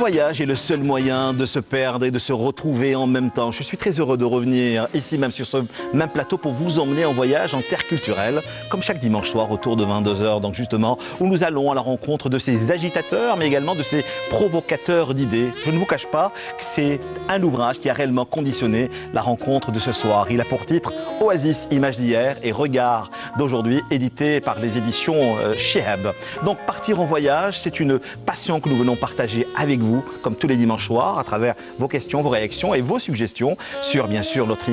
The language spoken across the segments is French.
voyage est le seul moyen de se perdre et de se retrouver en même temps. Je suis très heureux de revenir ici même sur ce même plateau pour vous emmener en voyage en terre culturelle, comme chaque dimanche soir autour de 22 h. Donc justement, où nous allons à la rencontre de ces agitateurs, mais également de ces provocateurs d'idées. Je ne vous cache pas que c'est un ouvrage qui a réellement conditionné la rencontre de ce soir. Il a pour titre Oasis, images d'hier et regards d'aujourd'hui, édité par les éditions Chihab. Donc partir en voyage, c'est une passion que nous venons partager avec vous, comme tous les dimanches soirs, à travers vos questions, vos réactions et vos suggestions sur, bien sûr, notre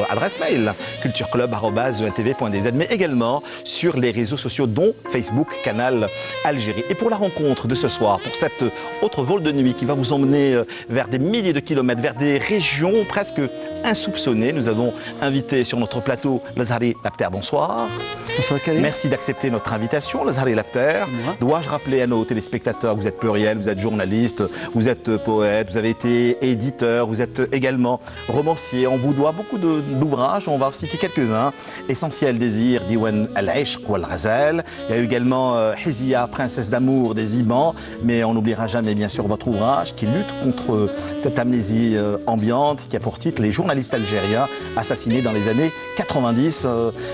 adresse mail, cultureclub@entv.dz, mais également sur les réseaux sociaux, dont Facebook, Canal Algérie. Et pour la rencontre de ce soir, pour cette autre vol de nuit qui va vous emmener vers des milliers de kilomètres, vers des régions presque insoupçonnées, nous avons invité sur notre plateau Lazari Lapter. Bonsoir. Bonsoir Karim. Merci d'accepter notre invitation, Lazari Lapter. Dois-je rappeler à nos téléspectateurs que vous êtes pluriel, vous êtes journaliste, vous êtes poète, vous avez été éditeur, vous êtes également romancier. On vous doit beaucoup d'ouvrages, on va citer quelques-uns. Essentiel désir, Diwan al-Ishq wal Ghazal. Il y a eu également Hizia, princesse d'amour des Ibans, mais on n'oubliera jamais bien sûr votre ouvrage qui lutte contre cette amnésie ambiante, qui a pour titre Les journalistes algériens assassinés dans les années 90.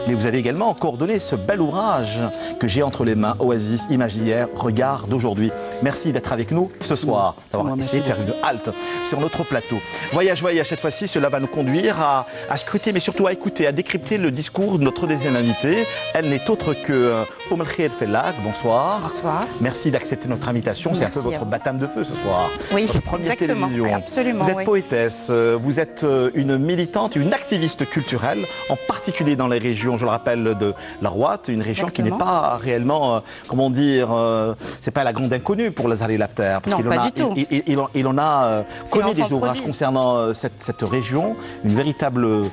Mais vous avez également coordonné ce bel ouvrage que j'ai entre les mains, Oasis, images d'hier, regards d'aujourd'hui. Merci d'être avec nous ce soir, d'avoir essayé de faire une halte sur notre plateau. Voyage, cette fois-ci, cela va nous conduire à scruter, mais surtout à écouter, à décrypter le discours de notre deuxième invitée. Elle n'est autre que Oum El Fellag. Bonsoir. Bonsoir. Merci d'accepter notre invitation. C'est un peu votre baptême de feu ce soir. Oui, votre première exactement. télévision. Oui, absolument. Vous êtes poétesse, vous êtes une militante, une activiste culturelle, en particulier dans les régions, je le rappelle, de la Rouate, une région qui n'est pas réellement, comment dire, c'est pas la grande inconnue pour Lazari Lapter. Parce non, pas du tout. Il en a commis des ouvrages concernant cette région, une véritable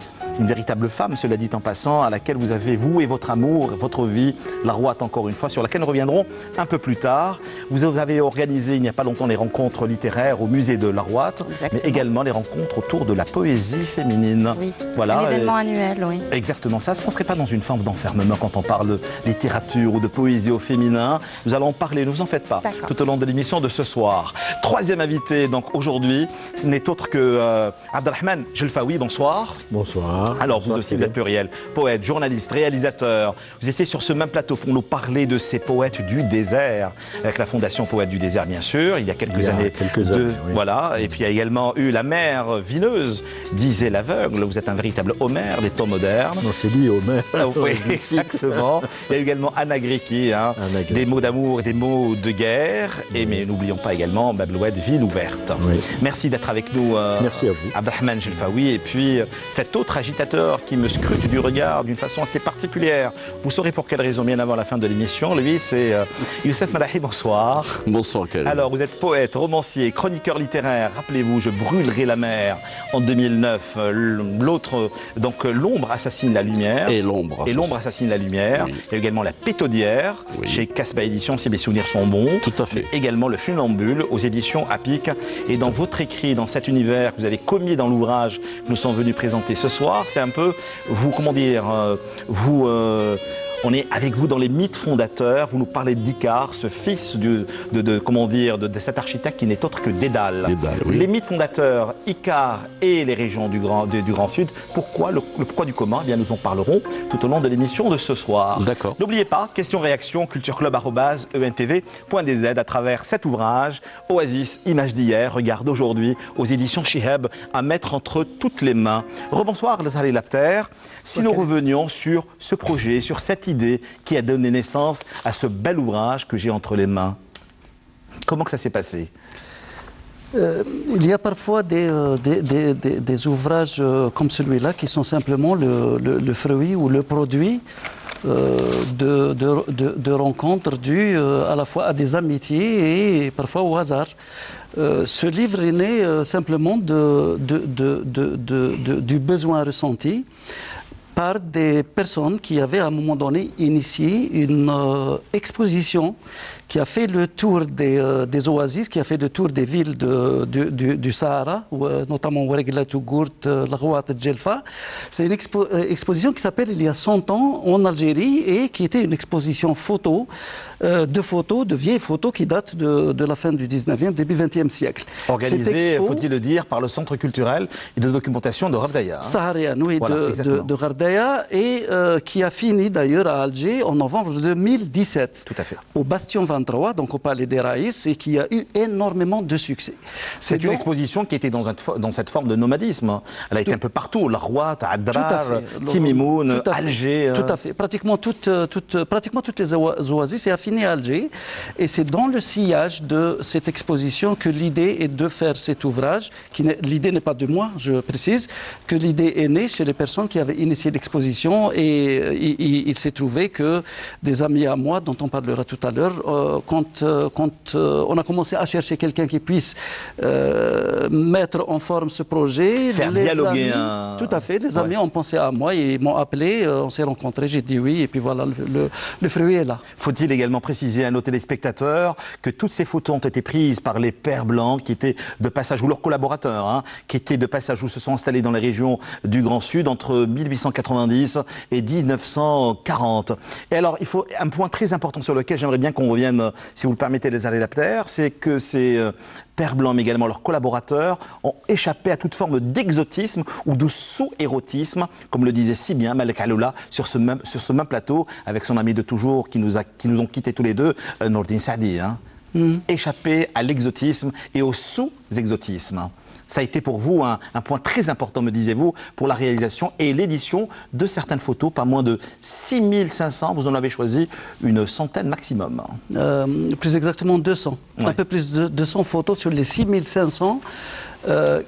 femme, cela dit en passant, à laquelle vous avez voué votre amour, votre vie, la Rouate encore une fois, sur laquelle nous reviendrons un peu plus tard. Vous avez organisé il n'y a pas longtemps les rencontres littéraires au musée de la Rouate, mais également les rencontres autour de la poésie féminine. Oui, voilà, un événement annuel, oui. Exactement ça. Est-ce qu'on ne serait pas dans une forme d'enfermement quand on parle de littérature ou de poésie au féminin? Nous allons en parler, ne vous en faites pas, tout au long de l'émission de ce soir. Troisième invité, donc aujourd'hui, n'est autre que Abdelrahman Jelfaoui. Bonsoir. Bonsoir. Alors, vous aussi, vous êtes pluriel, poète, journaliste, réalisateur. Vous étiez sur ce même plateau pour nous parler de ces poètes du désert, avec la Fondation Poètes du désert, bien sûr, il y a quelques années. Oui. Voilà, et puis il y a également eu La mer vineuse, disait l'aveugle. Vous êtes un véritable Homère des temps modernes. Non, c'est lui, Homère. Oui, exactement. Il y a eu également Anna Griki, des mots d'amour et des mots de guerre. Et mais n'oublions pas également Babloued, ville ouverte. Oui. Merci d'être avec nous. Merci à vous. Abdelrahman Jelfaoui. Et puis cet autre agitateur qui me scrute du regard d'une façon assez particulière. Vous saurez pour quelle raison bien avant la fin de l'émission. Lui, c'est Youssef Malahi. Bonsoir. Bonsoir, Karim. Alors, vous êtes poète, romancier, chroniqueur littéraire. Rappelez-vous, Je brûlerai la mer en 2009. L'autre, donc L'ombre assassine la lumière. Et l'ombre assassine la lumière. Oui. Il y a également La Pétaudière, chez Casbah Éditions, si mes souvenirs sont bons. Tout à fait. Mais également Le Funambule aux éditions Apic. Et dans votre écrit, dans cet univers que vous avez commis dans l'ouvrage que nous sommes venus présenter ce soir, c'est un peu, vous, comment dire, on est avec vous dans les mythes fondateurs. Vous nous parlez d'Icare, ce fils de cet architecte qui n'est autre que Dédale. Oui. Les mythes fondateurs, Icare et les régions du Grand Sud. Pourquoi le pourquoi du comment? Eh bien, nous en parlerons tout au long de l'émission de ce soir. D'accord. N'oubliez pas, question-réaction, cultureclub@entv.dz à travers cet ouvrage, Oasis, images d'hier, regards d'aujourd'hui, aux éditions Chihab, à mettre entre toutes les mains. Rebonsoir, Lazari Lapter. Si nous revenions sur ce projet, sur cette idée qui a donné naissance à ce bel ouvrage que j'ai entre les mains. Comment que ça s'est passé? Il y a parfois des ouvrages comme celui-là qui sont simplement le fruit ou le produit de rencontres dues à la fois à des amitiés et parfois au hasard. Ce livre est né simplement du besoin ressenti par des personnes qui avaient à un moment donné initié une exposition qui a fait le tour des oasis, qui a fait le tour des villes du Sahara, notamment Ouargla, Tougourt, Laghouat, Djelfa. C'est une exposition qui s'appelle il y a 100 ans en Algérie et qui était une exposition photo, de vieilles photos qui datent de la fin du 19e, début 20e siècle. Organisée, faut-il le dire, par le Centre culturel et de documentation de Ghardaya. Saharienne, oui, voilà, de Ghardaya, et qui a fini d'ailleurs à Alger en novembre 2017. Tout à fait. Au Bastion 23, donc au Palais des Raïs, et qui a eu énormément de succès. C'est une exposition qui était dans cette forme de nomadisme. Elle a été un peu partout, Laghouat, Adrar, Timimoun, Alger. Tout à fait. Pratiquement toutes les oasis, et a fini à Alger. Et c'est dans le sillage de cette exposition que l'idée est de faire cet ouvrage. L'idée n'est pas de moi, je précise, que l'idée est née chez les personnes qui avaient initié l'exposition. Et il s'est trouvé que des amis à moi, dont on parlera tout à l'heure, quand on a commencé à chercher quelqu'un qui puisse mettre en forme ce projet, faire dialoguer tout à fait, les amis ont pensé à moi et m'ont appelé, on s'est rencontrés, j'ai dit oui, et puis voilà, le fruit est là. Faut-il également préciser à nos téléspectateurs que toutes ces photos ont été prises par les Pères Blancs qui étaient de passage, ou leurs collaborateurs, qui étaient de passage ou se sont installés dans les régions du Grand Sud entre 1890 et 1940. Et alors, il faut un point très important sur lequel j'aimerais bien qu'on revienne, si vous le permettez, les adaptaires, c'est que ces Pères Blancs, mais également leurs collaborateurs, ont échappé à toute forme d'exotisme ou de sous-érotisme, comme le disait si bien Malek Aloula sur ce même plateau, avec son ami de toujours qui nous ont quittés tous les deux, Nourdine Saadi. Échapper à l'exotisme et au sous-exotisme. Ça a été pour vous un point très important, me disiez-vous, pour la réalisation et l'édition de certaines photos, pas moins de 6500, vous en avez choisi une centaine maximum. Plus exactement 200, un peu plus de 200 photos sur les 6500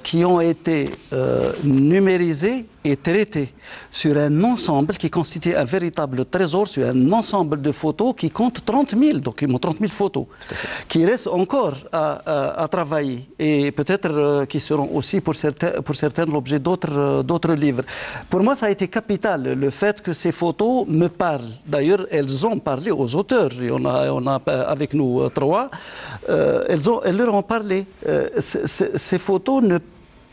qui ont été numérisées et traitées sur un ensemble qui constitue un véritable trésor, sur un ensemble de photos qui compte 30 000 documents, 30 000 photos, qui restent encore à travailler et peut-être qui seront aussi pour certains l'objet d'autres livres. Pour moi, ça a été capital, le fait que ces photos me parlent. D'ailleurs, elles ont parlé aux auteurs, et on a avec nous trois, elles leur ont parlé. Ces photos ne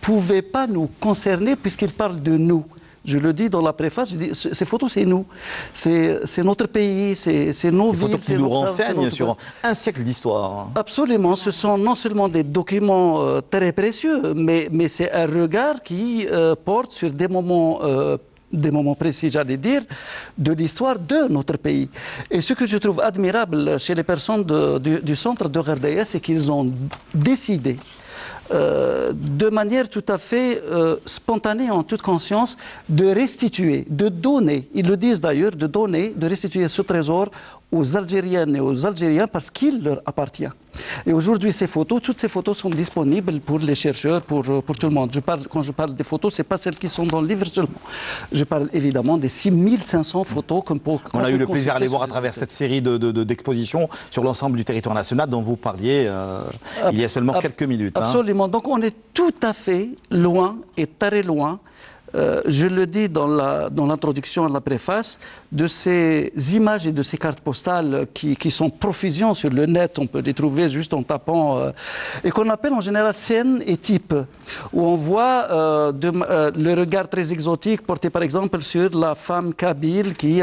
pouvaient pas nous concerner puisqu'ils parlent de nous. Je le dis dans la préface, je dis, ces photos, c'est nous. C'est notre pays, c'est nos vies. Des photos qui nous renseignent sur un siècle d'histoire. Absolument. Ce sont non seulement des documents très précieux, mais c'est un regard qui porte sur des moments précis, j'allais dire, de l'histoire de notre pays. Et ce que je trouve admirable chez les personnes du centre de Ghardaya, c'est qu'ils ont décidé de manière tout à fait spontanée, en toute conscience, de restituer, de donner, ils le disent d'ailleurs, de restituer ce trésor aux Algériennes et aux Algériens parce qu'il leur appartient. Et aujourd'hui, toutes ces photos sont disponibles pour les chercheurs, pour tout le monde. Quand je parle des photos, ce n'est pas celles qui sont dans le livre seulement. Je parle évidemment des 6500 photos. On a eu le plaisir de les voir à travers cette série d'expositions sur l'ensemble du territoire national dont vous parliez il y a seulement quelques minutes. Absolument. Donc on est tout à fait loin et très loin. Je le dis dans l'introduction à la préface, de ces images et de ces cartes postales qui sont profusion sur le net, on peut les trouver juste en tapant, et qu'on appelle en général scènes et types, où on voit le regard très exotique porté par exemple sur la femme kabyle qui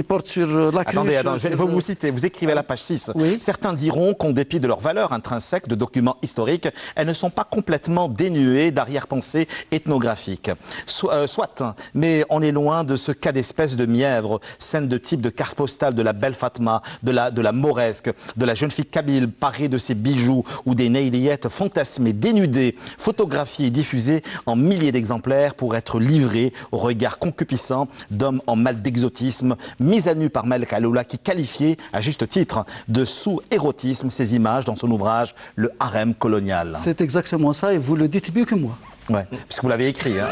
porte sur la cruche. Attendez, je vais vous citer, vous écrivez à la page 6. Oui. Certains diront qu'en dépit de leur valeur intrinsèque de documents historiques, elles ne sont pas complètement dénuées d'arrière-pensée ethnographique. Soit, mais on est loin de ce cas d'espèce de mièvre, scène de type de carte postale de la belle Fatma, de la mauresque, de la jeune fille kabyle parée de ses bijoux ou des nailillettes fantasmées, dénudées, photographiées et diffusées en milliers d'exemplaires pour être livrées au regard concupissant d'hommes en mal d'exotisme, mises à nu par Malek Aloula qui qualifiait à juste titre de sous-érotisme ces images dans son ouvrage Le harem colonial. C'est exactement ça et vous le dites mieux que moi. Ouais, parce que vous l'avez écrit. Hein.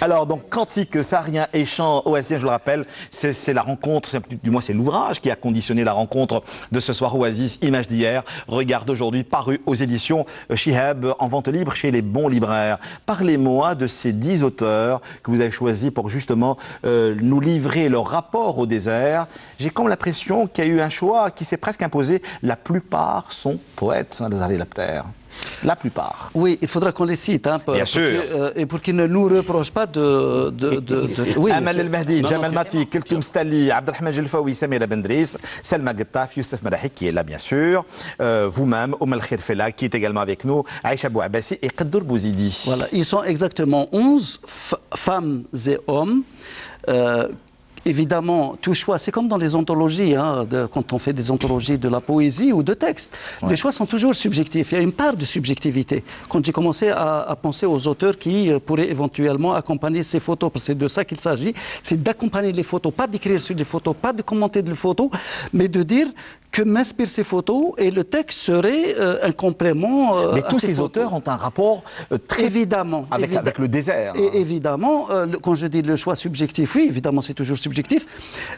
Alors, donc, Cantique saharien et chant oasien, je le rappelle, c'est la rencontre, du moins c'est l'ouvrage qui a conditionné la rencontre de ce soir Oasis, Images d'hier, Regard d'aujourd'hui, paru aux éditions Shihab, en vente libre chez les bons libraires. Parlez-moi de ces 10 auteurs que vous avez choisis pour justement nous livrer leur rapport au désert. J'ai comme l'impression qu'il y a eu un choix qui s'est presque imposé. La plupart sont poètes, hein, les Lapter. La plupart. Oui, il faudra qu'on les cite, hein, bien sûr. Et pour qu'ils ne nous reprochent pas oui, Amal El-Mahdi, Jamal Mati, Keltoum Stali, Abdelrahman Jelfaoui, Samira Bendris, Selma Gettaf, Youssef Marahik qui est là bien sûr, vous-même, Oumel Khirfela qui est également avec nous, Aïcha Bouabassi et Qaddour Bouzidi. Voilà, ils sont exactement 11 femmes et hommes. Évidemment, tout choix, c'est comme dans les anthologies, hein, quand on fait des anthologies de la poésie ou de texte. Ouais. Les choix sont toujours subjectifs. Il y a une part de subjectivité. Quand j'ai commencé à penser aux auteurs qui pourraient éventuellement accompagner ces photos, parce que c'est de ça qu'il s'agit, c'est d'accompagner les photos, pas d'écrire sur les photos, pas de commenter les photos, mais de dire que m'inspirent ces photos et le texte serait un complément. Mais tous ces auteurs ont un rapport très évidemment avec le désert. Et évidemment, quand je dis le choix subjectif, oui, évidemment, c'est toujours subjectif,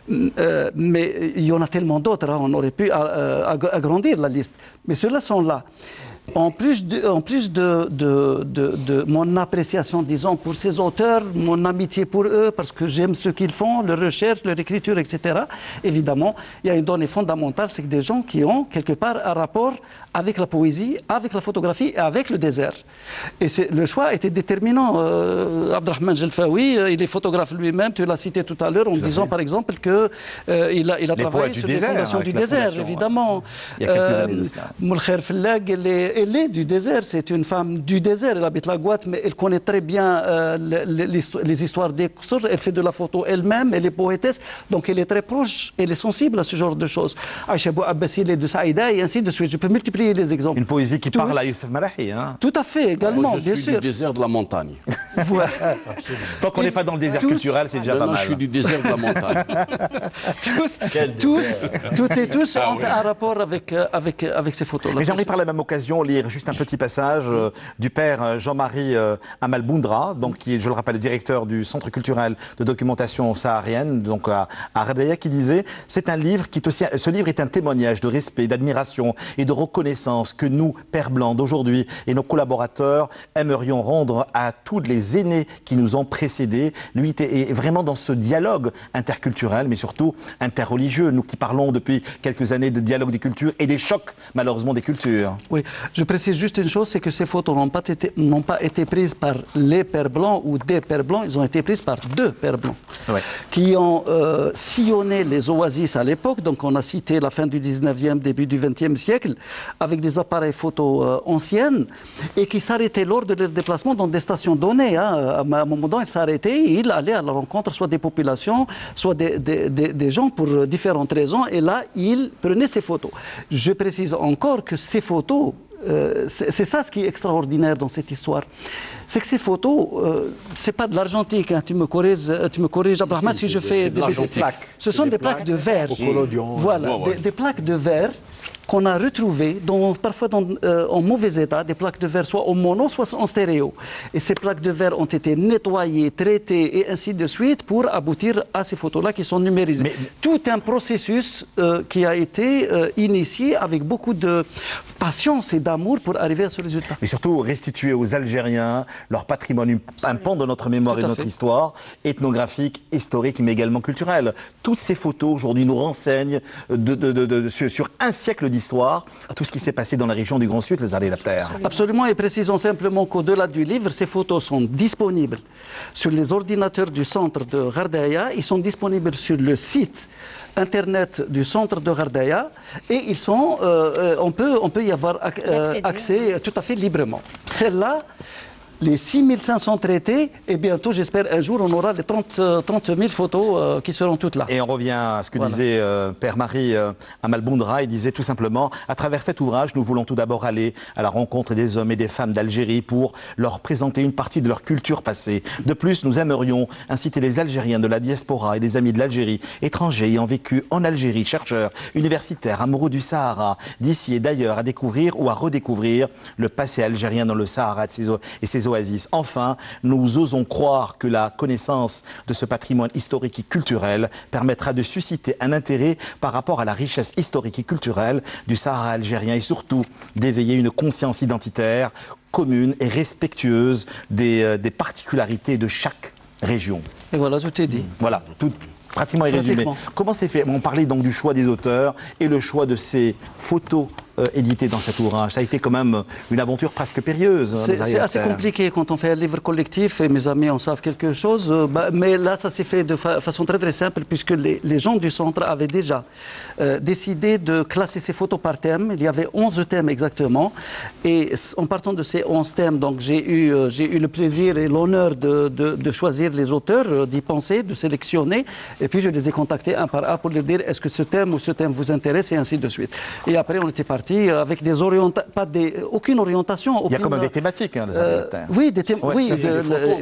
mais il y en a tellement d'autres, hein, on aurait pu agrandir la liste. Mais ceux-là sont là. En plus de mon appréciation, disons, pour ces auteurs, mon amitié pour eux, parce que j'aime ce qu'ils font, leur recherche, leur écriture, etc., évidemment, il y a une donnée fondamentale, c'est que des gens qui ont, quelque part, un rapport avec la poésie, avec la photographie et avec le désert. Et le choix a été déterminant. Abdelrahman Jelfaoui, il est photographe lui-même, tu l'as cité tout à l'heure, en disant, par exemple, qu'il a travaillé sur les fondations du désert, évidemment. Il y a quelques années de cela. Moul Khairfellag, elle est du désert, c'est une femme du désert, elle habite la Guadeloupe, mais elle connaît très bien les histoires des Qusr, elle fait de la photo elle-même, elle est poétesse, donc elle est très proche, elle est sensible à ce genre de choses. Aïcha Bouabassi, elle est de Saïda, et ainsi de suite. Je peux multiplier les exemples. Une poésie qui parle à Youssef Marahi. Hein. Tout à fait, également, bien sûr. Je suis du désert de la montagne. Voilà. Tant qu'on n'est pas dans le désert culturel, c'est déjà pas mal. Je suis du désert de la montagne. Toutes et tous ont un rapport avec ces photos-là. Mais j'aimerais par la même occasion lire juste un petit passage du père Jean-Marie Amal Boundra, donc qui est, je le rappelle, directeur du Centre culturel de documentation saharienne, donc à Radaya, qui disait « C'est un livre qui ce livre est un témoignage de respect, d'admiration et de reconnaissance que nous, pères blancs d'aujourd'hui et nos collaborateurs, aimerions rendre à tous les aînés qui nous ont précédés. Lui est vraiment dans ce dialogue interculturel, mais surtout interreligieux. Nous qui parlons depuis quelques années de dialogue des cultures et des chocs, malheureusement, des cultures. » Oui, je précise juste une chose, c'est que ces photos n'ont pas été prises par les pères blancs ou des pères blancs, ils ont été prises par deux pères blancs qui ont sillonné les oasis à l'époque. Donc on a cité la fin du 19e, début du 20e siècle, avec des appareils photo anciennes et qui s'arrêtaient lors de leur déplacement dans des stations données. Hein. À un moment donné, ils s'arrêtaient et ils allaient à la rencontre soit des populations, soit des gens pour différentes raisons. Et là, ils prenaient ces photos. Je précise encore que ces photos, c'est ça ce qui est extraordinaire dans cette histoire. C'est que ces photos, c'est pas de l'argentique. Hein. Tu me corriges, Abraham, si je fais des plaques. Ce sont des plaques de verre. Voilà, des plaques de verre qu'on a retrouvées, parfois en mauvais état, des plaques de verre soit en mono, soit en stéréo. Et ces plaques de verre ont été nettoyées, traitées et ainsi de suite pour aboutir à ces photos-là qui sont numérisées. Mais tout un processus qui a été initié avec beaucoup de patience et d'amour pour arriver à ce résultat. Et surtout restituer aux Algériens leur patrimoine, un pan de notre mémoire et de notre histoire, ethnographique, historique, mais également culturelle. Toutes ces photos aujourd'hui nous renseignent sur un siècle d'histoire, tout ce qui s'est passé dans la région du Grand Sud, les Lapter. Absolument, et précisons simplement qu'au-delà du livre, ces photos sont disponibles sur les ordinateurs du centre de Gardaya, ils sont disponibles sur le site internet du centre de Gardaya et ils sont, on peut y avoir accès tout à fait librement. Celle-là, les 6500 traités, et bientôt, j'espère, un jour, on aura les 30 000 photos qui seront toutes là. Et on revient à ce que disait Père Marie Amal Boundra. Il disait tout simplement, à travers cet ouvrage, nous voulons tout d'abord aller à la rencontre des hommes et des femmes d'Algérie pour leur présenter une partie de leur culture passée. De plus, nous aimerions inciter les Algériens de la diaspora et les amis de l'Algérie, étrangers ayant vécu en Algérie, chercheurs, universitaires, amoureux du Sahara, d'ici et d'ailleurs, à découvrir ou à redécouvrir le passé algérien dans le Sahara et ses oasis. Enfin, nous osons croire que la connaissance de ce patrimoine historique et culturel permettra de susciter un intérêt par rapport à la richesse historique et culturelle du Sahara algérien et surtout d'éveiller une conscience identitaire commune et respectueuse des particularités de chaque région. Et voilà, tout est dit. Voilà, tout pratiquement est résumé. Comment c'est fait? On parlait donc du choix des auteurs et le choix de ces photos éditées dans cet ouvrage. Ça a été quand même une aventure presque périlleuse. C'est assez compliqué quand on fait un livre collectif, et mes amis en savent quelque chose. Mais là, ça s'est fait de façon très très simple, puisque les gens du centre avaient déjà décidé de classer ces photos par thème. Il y avait 11 thèmes exactement. Et en partant de ces 11 thèmes, donc j'ai eu le plaisir et l'honneur de choisir les auteurs, d'y penser, de sélectionner. Et puis je les ai contactés un par un pour leur dire est-ce que ce thème ou ce thème vous intéresse, et ainsi de suite. Et après, on était parti avec aucune orientation. Il y a comme des thématiques, hein, les oui, des thèmes. Oui,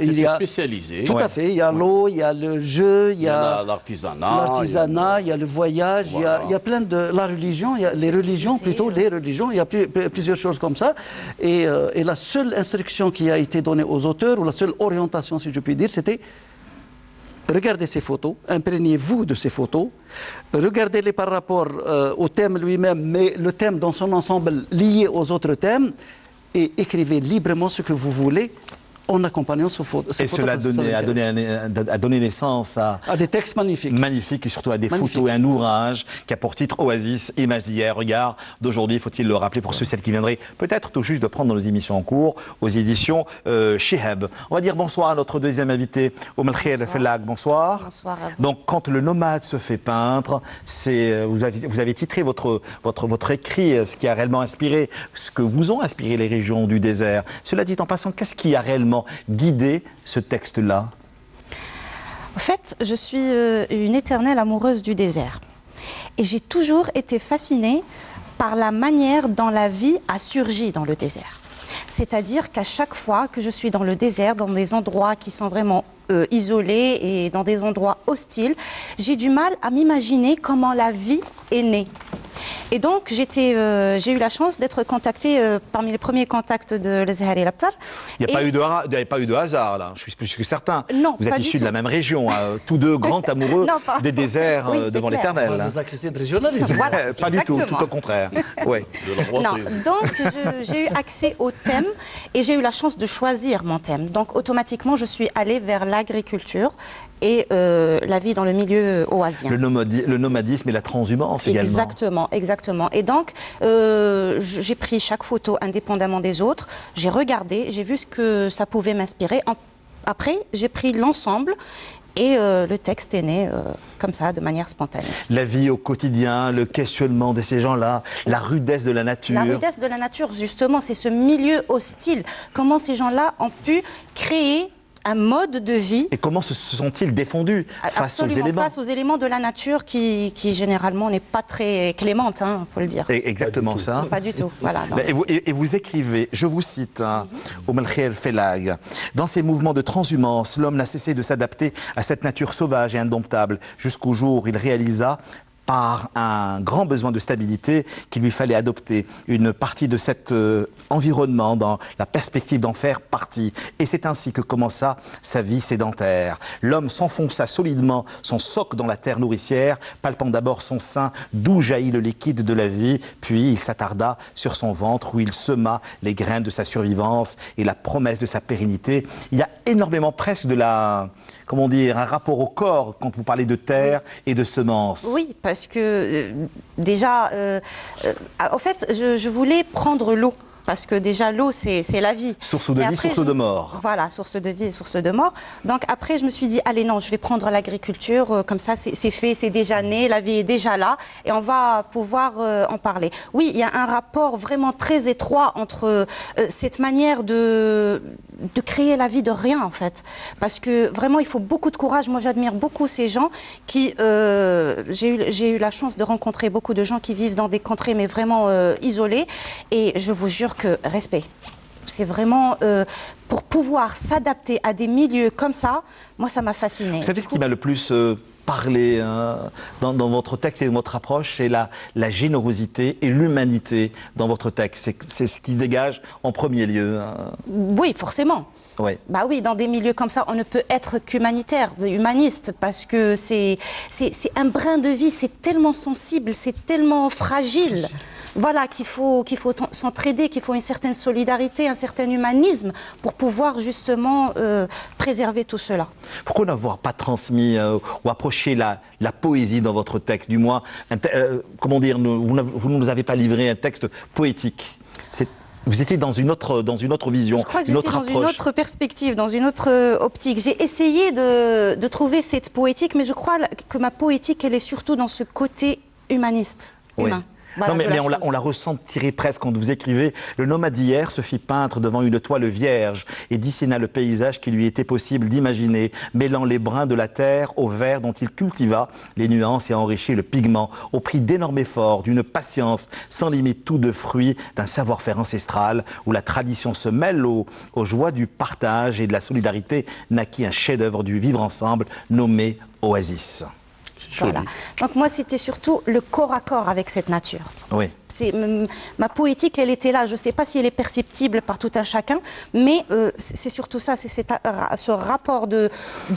il y a spécialisé. Tout à fait. Il y a l'eau, il y a le jeu, il y a l'artisanat, il y a le voyage, voilà. Il y a plein de la religion, il y a les religions plutôt, les religions. Il y a plusieurs choses comme ça. Et la seule instruction qui a été donnée aux auteurs, ou la seule orientation, si je puis dire, c'était: regardez ces photos, imprégnez-vous de ces photos, regardez-les par rapport au thème lui-même, mais le thème dans son ensemble lié aux autres thèmes, et écrivez librement ce que vous voulez en accompagnant ces photos. Et cela a donné naissance à des textes magnifiques. Magnifiques, et surtout à des photos et un ouvrage qui a pour titre Oasis, Images d'hier, regard d'aujourd'hui, faut-il le rappeler pour ceux et celles qui viendraient peut-être tout juste de prendre nos émissions en cours aux éditions Chihab. On va dire bonsoir à notre deuxième invité, Oumel Khayr Fellag. Bonsoir. Bonsoir à vous. Donc, quand le nomade se fait peintre, vous avez titré votre écrit, ce qui a réellement inspiré, ce que vous ont inspiré les régions du désert. Cela dit en passant, qu'est-ce qui a réellement guidé ce texte-là? En fait, je suis une éternelle amoureuse du désert. Et j'ai toujours été fascinée par la manière dont la vie a surgi dans le désert. C'est-à-dire qu'à chaque fois que je suis dans le désert, dans des endroits qui sont vraiment isolés et dans des endroits hostiles, j'ai du mal à m'imaginer comment la vie est née. Et donc, j'ai eu la chance d'être contactée parmi les premiers contacts de l'Azhar El Abtar. Il n'y avait pas eu de hasard, là. Je suis plus que certain. Non, vous êtes issus de la même région, tous deux grands amoureux des déserts devant l'Éternel. On va nous accuser de régionalisme. Voilà, pas du tout, tout au contraire. Ouais. Non, donc j'ai eu accès au thème et j'ai eu la chance de choisir mon thème. Donc, automatiquement, je suis allée vers l'agriculture et la vie dans le milieu oasien. Le nomadisme et la transhumance également. Exactement, exactement. Et donc, j'ai pris chaque photo indépendamment des autres, j'ai regardé, j'ai vu ce que ça pouvait m'inspirer. Après, j'ai pris l'ensemble et le texte est né comme ça, de manière spontanée. La vie au quotidien, le questionnement de ces gens-là, la rudesse de la nature. La rudesse de la nature, justement, c'est ce milieu hostile. Comment ces gens-là ont pu créer un mode de vie. Et comment se sont-ils défendus face aux éléments? Face aux éléments de la nature qui généralement n'est pas très clémente, hein, faut le dire. Exactement ça. Pas du tout. Voilà. Et vous écrivez, je vous cite, Oumel Khayr Fellag, dans ces mouvements de transhumance, l'homme n'a cessé de s'adapter à cette nature sauvage et indomptable jusqu'au jour où il réalisa par un grand besoin de stabilité qu'il lui fallait adopter une partie de cet environnement dans la perspective d'en faire partie. Et c'est ainsi que commença sa vie sédentaire. L'homme s'enfonça solidement son soc dans la terre nourricière, palpant d'abord son sein d'où jaillit le liquide de la vie, puis il s'attarda sur son ventre où il sema les graines de sa survivance et la promesse de sa pérennité. Il y a énormément presque de la... comment dire, un rapport au corps quand vous parlez de terre et de semences. Oui, parce que déjà, en fait, je voulais prendre l'eau. Parce que déjà, l'eau, c'est la vie. Source de vie, source de mort. Voilà, source de vie et source de mort. Donc après, je me suis dit, allez, non, je vais prendre l'agriculture. Comme ça, c'est fait, c'est déjà né, la vie est déjà là. Et on va pouvoir en parler. Oui, il y a un rapport vraiment très étroit entre cette manière de créer la vie de rien, en fait. Parce que vraiment, il faut beaucoup de courage. Moi, j'admire beaucoup ces gens qui... j'ai eu la chance de rencontrer beaucoup de gens qui vivent dans des contrées, mais vraiment isolées. Et je vous jure que respect. C'est vraiment pour pouvoir s'adapter à des milieux comme ça, moi ça m'a fascinée. Vous savez ce qui m'a le plus parlé dans votre texte et dans votre approche, c'est la générosité et l'humanité dans votre texte. C'est ce qui se dégage en premier lieu. Oui, forcément. Ouais. Bah oui, dans des milieux comme ça, on ne peut être qu'humanitaire, humaniste, parce que c'est un brin de vie, c'est tellement sensible, c'est tellement fragile. Voilà, qu'il faut s'entraider, qu'il faut une certaine solidarité, un certain humanisme pour pouvoir justement préserver tout cela. Pourquoi n'avoir pas transmis ou approché la poésie dans votre texte? Du moins, comment dire, vous ne nous avez pas livré un texte poétique. Vous étiez dans une autre vision, je crois que j'étais dans une autre perspective, dans une autre optique. J'ai essayé de trouver cette poétique, mais je crois que ma poétique, elle est surtout dans ce côté humaniste, humain. Voilà, non, mais on la ressentirait presque quand vous écrivez « Le nomade d'hier se fit peindre devant une toile vierge et dessina le paysage qui lui était possible d'imaginer, mêlant les brins de la terre au vert dont il cultiva les nuances et enrichit le pigment, au prix d'énormes efforts, d'une patience sans limite, tout de fruits d'un savoir-faire ancestral, où la tradition se mêle aux joies du partage et de la solidarité, naquit un chef-d'œuvre du vivre ensemble nommé Oasis ». Voilà. Donc moi, c'était surtout le corps à corps avec cette nature. Oui. Ma poétique, elle était là. Je ne sais pas si elle est perceptible par tout un chacun, mais c'est surtout ça, c'est ce rapport de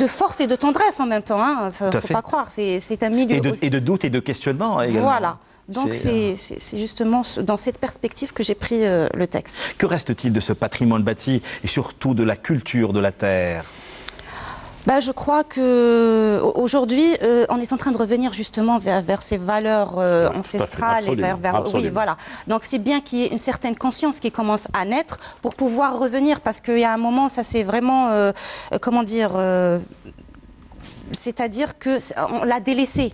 force et de tendresse en même temps. Il ne faut pas croire, c'est un milieu et de doute et de questionnement également. Voilà. Donc c'est justement dans cette perspective que j'ai pris le texte. Que reste-t-il de ce patrimoine bâti et surtout de la culture de la terre ? Bah, je crois qu'aujourd'hui, on est en train de revenir justement vers ces valeurs ancestrales. Oui, voilà. Donc c'est bien qu'il y ait une certaine conscience qui commence à naître pour pouvoir revenir, parce qu'il y a un moment, ça c'est vraiment, comment dire, c'est-à-dire qu'on l'a délaissé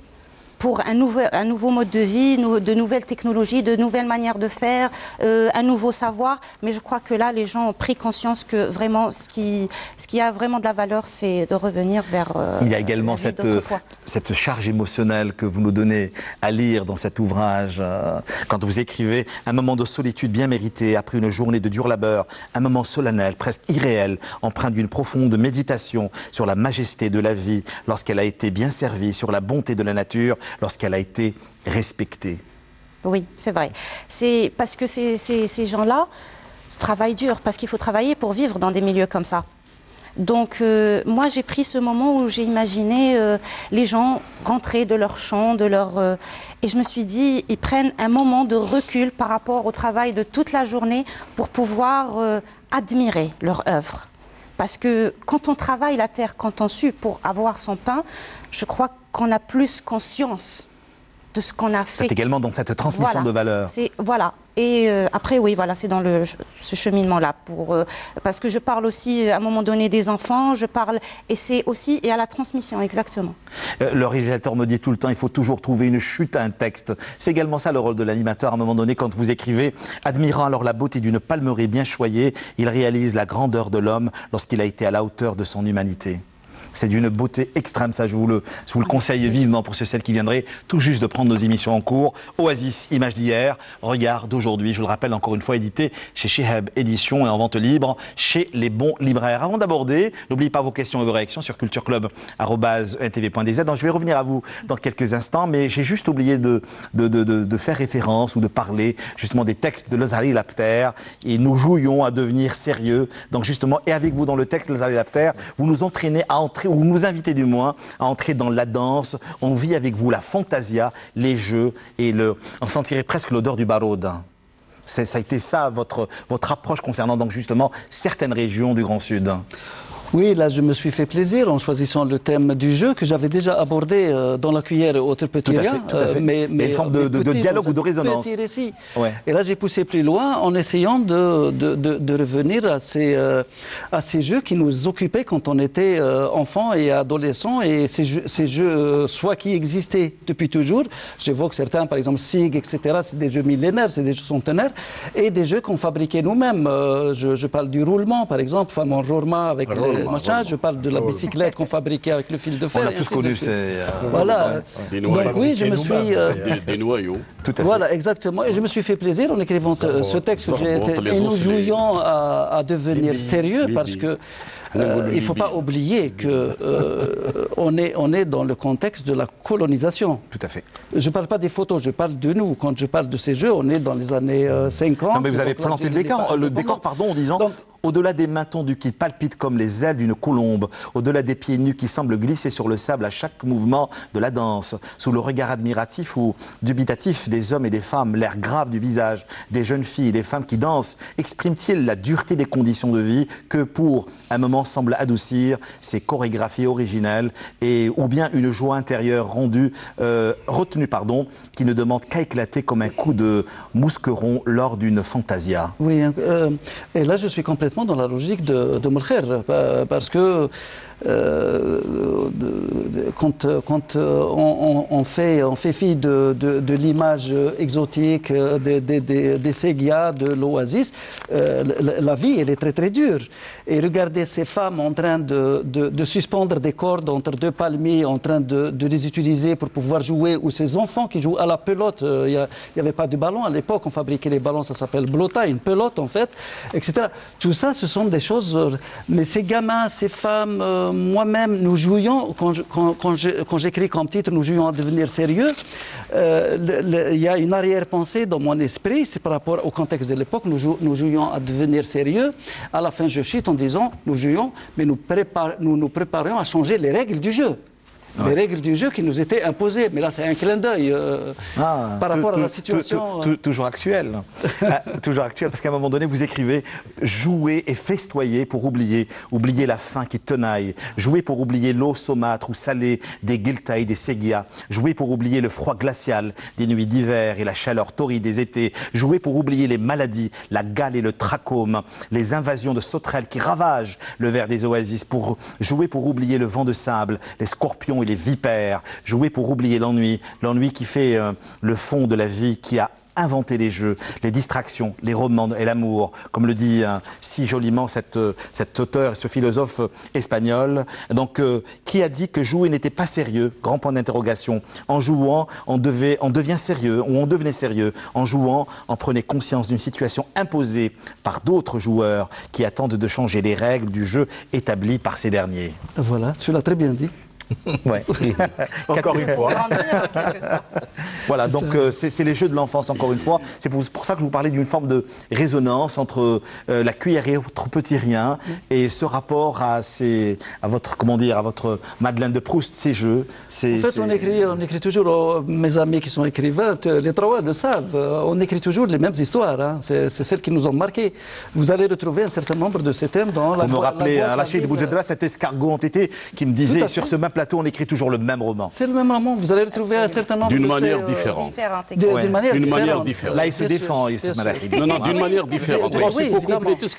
pour un nouveau mode de vie, de nouvelles technologies, de nouvelles manières de faire, un nouveau savoir. Mais je crois que là, les gens ont pris conscience que vraiment, ce qui a vraiment de la valeur, c'est de revenir vers Il y a également cette charge émotionnelle que vous nous donnez à lire dans cet ouvrage. Quand vous écrivez « Un moment de solitude bien mérité, après une journée de dur labeur, un moment solennel, presque irréel, empreint d'une profonde méditation sur la majesté de la vie, lorsqu'elle a été bien servie, sur la bonté de la nature, lorsqu'elle a été respectée ». Oui, c'est vrai. C'est parce que ces gens-là travaillent dur, parce qu'il faut travailler pour vivre dans des milieux comme ça. Donc moi, j'ai pris ce moment où j'ai imaginé les gens rentrer de leur champ, et je me suis dit, ils prennent un moment de recul par rapport au travail de toute la journée pour pouvoir admirer leur œuvre. Parce que quand on travaille la terre, quand on sue pour avoir son pain, je crois qu'on a plus conscience de ce qu'on a fait. C'est également dans cette transmission de valeurs. Voilà. Et après, oui, voilà, c'est dans ce cheminement-là. Parce que je parle aussi, à un moment donné, des enfants, et c'est aussi à la transmission, exactement. Le réalisateur me dit tout le temps, il faut toujours trouver une chute à un texte. C'est également ça le rôle de l'animateur. À un moment donné, quand vous écrivez, admirant alors la beauté d'une palmeraie bien choyée, il réalise la grandeur de l'homme lorsqu'il a été à la hauteur de son humanité. C'est d'une beauté extrême, ça je vous le conseille vivement pour celles qui viendraient tout juste de prendre nos émissions en cours. Oasis, image d'hier, regard d'aujourd'hui, je vous le rappelle encore une fois, édité chez Shihab Éditions et en vente libre chez les bons libraires. Avant d'aborder, n'oubliez pas vos questions et vos réactions sur cultureclub@ntv.dz. Je vais revenir à vous dans quelques instants, mais j'ai juste oublié de faire référence ou de parler justement des textes de Lazari Lapter, et nous jouions à devenir sérieux. Donc justement, et avec vous dans le texte Lazari Lapter, vous nous entraînez à entrer, ou vous nous invitez du moins à entrer dans la danse. On vit avec vous la fantasia, les jeux, et on sentirait presque l'odeur du barod. Ça a été ça votre approche concernant donc justement certaines régions du Grand Sud. Oui, là je me suis fait plaisir en choisissant le thème du jeu que j'avais déjà abordé dans la cuillère et autres petits riens. Tout à fait. Mais une forme de dialogue ou de résonance. Ouais. Et là j'ai poussé plus loin en essayant de revenir à ces jeux qui nous occupaient quand on était enfant et adolescent, et ces jeux soit qui existaient depuis toujours. J'évoque certains, par exemple SIG, etc. C'est des jeux millénaires, c'est des jeux centenaires, et des jeux qu'on fabriquait nous-mêmes. Je parle du roulement, par exemple, Famon Rorma avec je parle de la bicyclette qu'on fabriquait avec le fil de fer. On a tous connu ces... Voilà. Donc oui, je me suis... Des noyaux. Tout à fait. Voilà, exactement. Et je me suis fait plaisir en écrivant ce texte. Et nous jouions à devenir sérieux, parce que il ne faut pas oublier qu'on est dans le contexte de la colonisation. Tout à fait. Je ne parle pas des photos, je parle de nous. Quand je parle de ces jeux, on est dans les années 50. Non, mais vous avez planté le décor, en disant au-delà des mains tendues qui palpitent comme les ailes d'une colombe, au-delà des pieds nus qui semblent glisser sur le sable à chaque mouvement de la danse, sous le regard admiratif ou dubitatif des hommes et des femmes, l'air grave du visage des jeunes filles et des femmes qui dansent, exprime-t-il la dureté des conditions de vie que pour un moment semble adoucir ces chorégraphies originelles et ou bien une joie intérieure retenue, qui ne demande qu'à éclater comme un coup de mousqueron lors d'une fantasia. Oui, et là je suis complètement dans la logique de Mulher, parce que quand on fait fi de l'image exotique des ségias, de l'oasis, la vie elle est très très dure. Et regardez ces femmes en train de suspendre des cordes entre deux palmiers, en train de les utiliser pour pouvoir jouer, ou ces enfants qui jouent à la pelote. Il n'y avait pas de ballon à l'époque, on fabriquait les ballons, ça s'appelle blota, une pelote en fait, etc. Tout ça, ce sont des choses. Mais ces gamins, ces femmes, moi-même, nous jouions, quand j'écris comme titre, nous jouions à devenir sérieux. Il y a une arrière-pensée dans mon esprit, c'est par rapport au contexte de l'époque, nous jouions à devenir sérieux. À la fin, je chute en disant, nous jouions, mais nous nous préparions à changer les règles du jeu. Les règles du jeu qui nous étaient imposées. Mais là, c'est un clin d'œil par rapport à la situation. Toujours actuel. Toujours actuel, parce qu'à un moment donné, vous écrivez « Jouer et festoyer pour oublier la faim qui tenaille. Jouer pour oublier l'eau saumâtre ou salée des guiltailles, des ségias. Jouer pour oublier le froid glacial des nuits d'hiver et la chaleur torride des étés. Jouer pour oublier les maladies, la gale et le trachome, les invasions de sauterelles qui ravagent le ver des oasis. Jouer pour oublier le vent de sable, les scorpions et les vipères, jouer pour oublier l'ennui qui fait le fond de la vie, qui a inventé les jeux, les distractions, les romans et l'amour, comme le dit si joliment cet auteur, ce philosophe espagnol. Donc, qui a dit que jouer n'était pas sérieux? Grand point d'interrogation. En jouant, on devient sérieux, ou on devenait sérieux. En jouant, on prenait conscience d'une situation imposée par d'autres joueurs qui attendent de changer les règles du jeu établies par ces derniers. Voilà, tu l'as très bien dit. Ouais. Encore une fois. Voilà, donc c'est les jeux de l'enfance, encore une fois. C'est pour ça que je vous parlais d'une forme de résonance entre la cuillère et autre petit rien et ce rapport à votre Madeleine de Proust, ces jeux. En fait, on écrit toujours, mes amis qui sont écrivains, les trois le savent, on écrit toujours les mêmes histoires. Hein. C'est celles qui nous ont marquées. Vous allez retrouver un certain nombre de ces thèmes dans Vous me rappelez, Rachid Boujedra, cet escargot entêté qui me disait sur ce même plateau, on écrit toujours le même roman. C'est le même roman, vous allez retrouver un certain nombre d'une manière différente. D'une manière différente. Là, il se défend, Youssef Malahi. Non, d'une manière différente. C'est pour compléter ce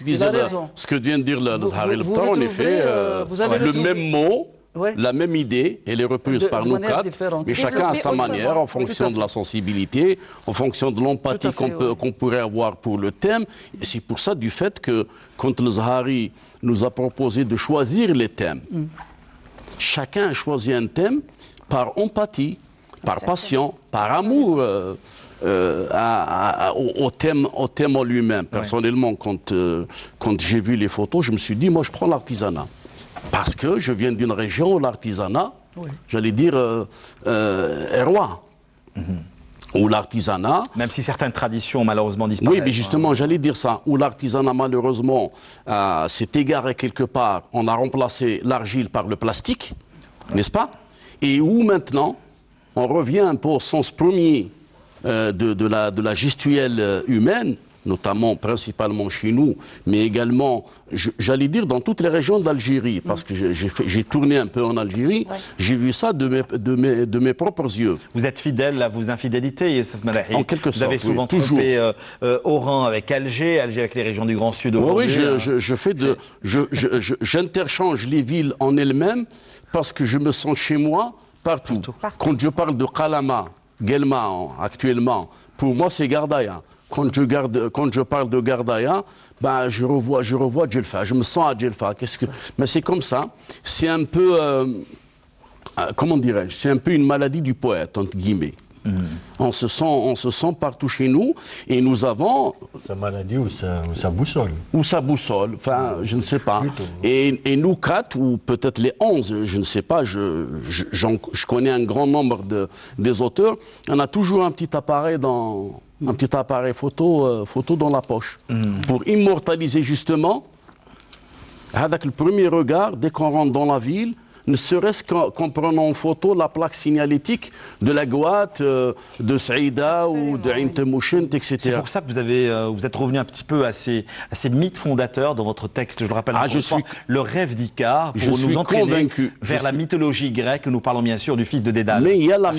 que vient de dire le Zahari Leptar, en effet, le même mot, la même idée, elle est reprise par nous quatre, mais chacun à sa manière, en fonction de la sensibilité, en fonction de l'empathie qu'on pourrait avoir pour le thème. Et c'est pour ça, du fait que, quand le Zahari nous a proposé de choisir les thèmes, chacun a choisi un thème par empathie, par passion, par amour au thème en lui-même. Personnellement, quand j'ai vu les photos, je me suis dit, moi je prends l'artisanat. Parce que je viens d'une région où l'artisanat, j'allais dire, est roi. Où l'artisanat... Même si certaines traditions ont malheureusement disparu. Oui, mais justement, j'allais dire ça. Où l'artisanat, malheureusement, s'est égaré quelque part. On a remplacé l'argile par le plastique, n'est-ce pas? Et où maintenant, on revient un peu au sens premier de la gestuelle humaine, notamment, principalement chez nous, mais également, j'allais dire, dans toutes les régions d'Algérie, parce que j'ai tourné un peu en Algérie, j'ai vu ça de mes propres yeux. Vous êtes fidèle à vos infidélités, Youssef Malahi. En quelque sorte, vous avez souvent trompé Oran avec Alger avec les régions du Grand Sud aujourd'hui. Oui, j'interchange les villes en elles-mêmes parce que je me sens chez moi partout. Quand je parle de Kalama, Guelma actuellement, pour moi c'est Gardaya. Quand je parle de Gardaya, ben, je revois Djelfa, je me sens à Djelfa. Mais c'est comme ça, c'est un peu, comment dirais-je, c'est un peu une maladie du poète, entre guillemets. On se sent partout chez nous et nous avons... Sa maladie ou sa boussole. Ou sa boussole, enfin, je ne sais pas. Et nous quatre, ou peut-être les 11, je ne sais pas, je connais un grand nombre des auteurs, on a toujours un petit appareil photo dans la poche, pour immortaliser justement Avec le premier regard, dès qu'on rentre dans la ville, ne serait-ce qu'en prenant en photo la plaque signalétique de la Goat, de Saïda ou de Ain Temouchent, etc. C'est pour ça que vous êtes revenu un petit peu à ces mythes fondateurs dans votre texte, je le rappelle, le rêve d'Icare, pour nous entraîner vers la mythologie grecque. Nous parlons bien sûr du fils de Dédale. Mais il y a la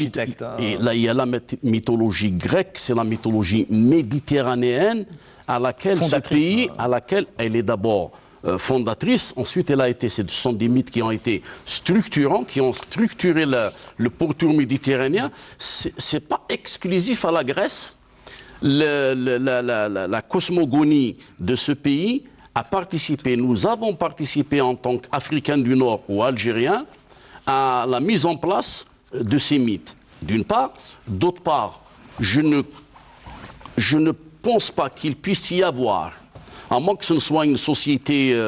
mythologie grecque, c'est la mythologie méditerranéenne à laquelle ce pays, à laquelle elle est d'abord fondatrice, ensuite ce sont des mythes qui ont été structurants, qui ont structuré le pourtour méditerranéen. C'est pas exclusif à la Grèce. La cosmogonie de ce pays a participé, nous avons participé en tant qu'Africains du Nord ou Algériens à la mise en place de ces mythes, d'une part. D'autre part, je ne pense pas qu'il puisse y avoir, à moins que ce ne soit une société,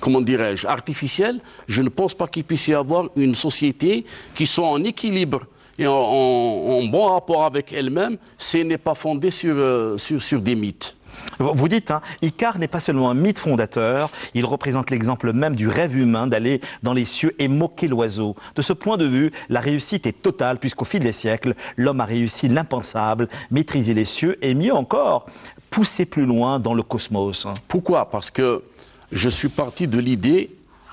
comment dirais-je, artificielle, je ne pense pas qu'il puisse y avoir une société qui soit en équilibre et en bon rapport avec elle-même, si elle n'est pas fondée sur des mythes. Vous dites, Icare n'est pas seulement un mythe fondateur, il représente l'exemple même du rêve humain d'aller dans les cieux et moquer l'oiseau. De ce point de vue, la réussite est totale puisqu'au fil des siècles, l'homme a réussi l'impensable, maîtriser les cieux et mieux encore, pousser plus loin dans le cosmos. Pourquoi? Parce que je suis parti de l'idée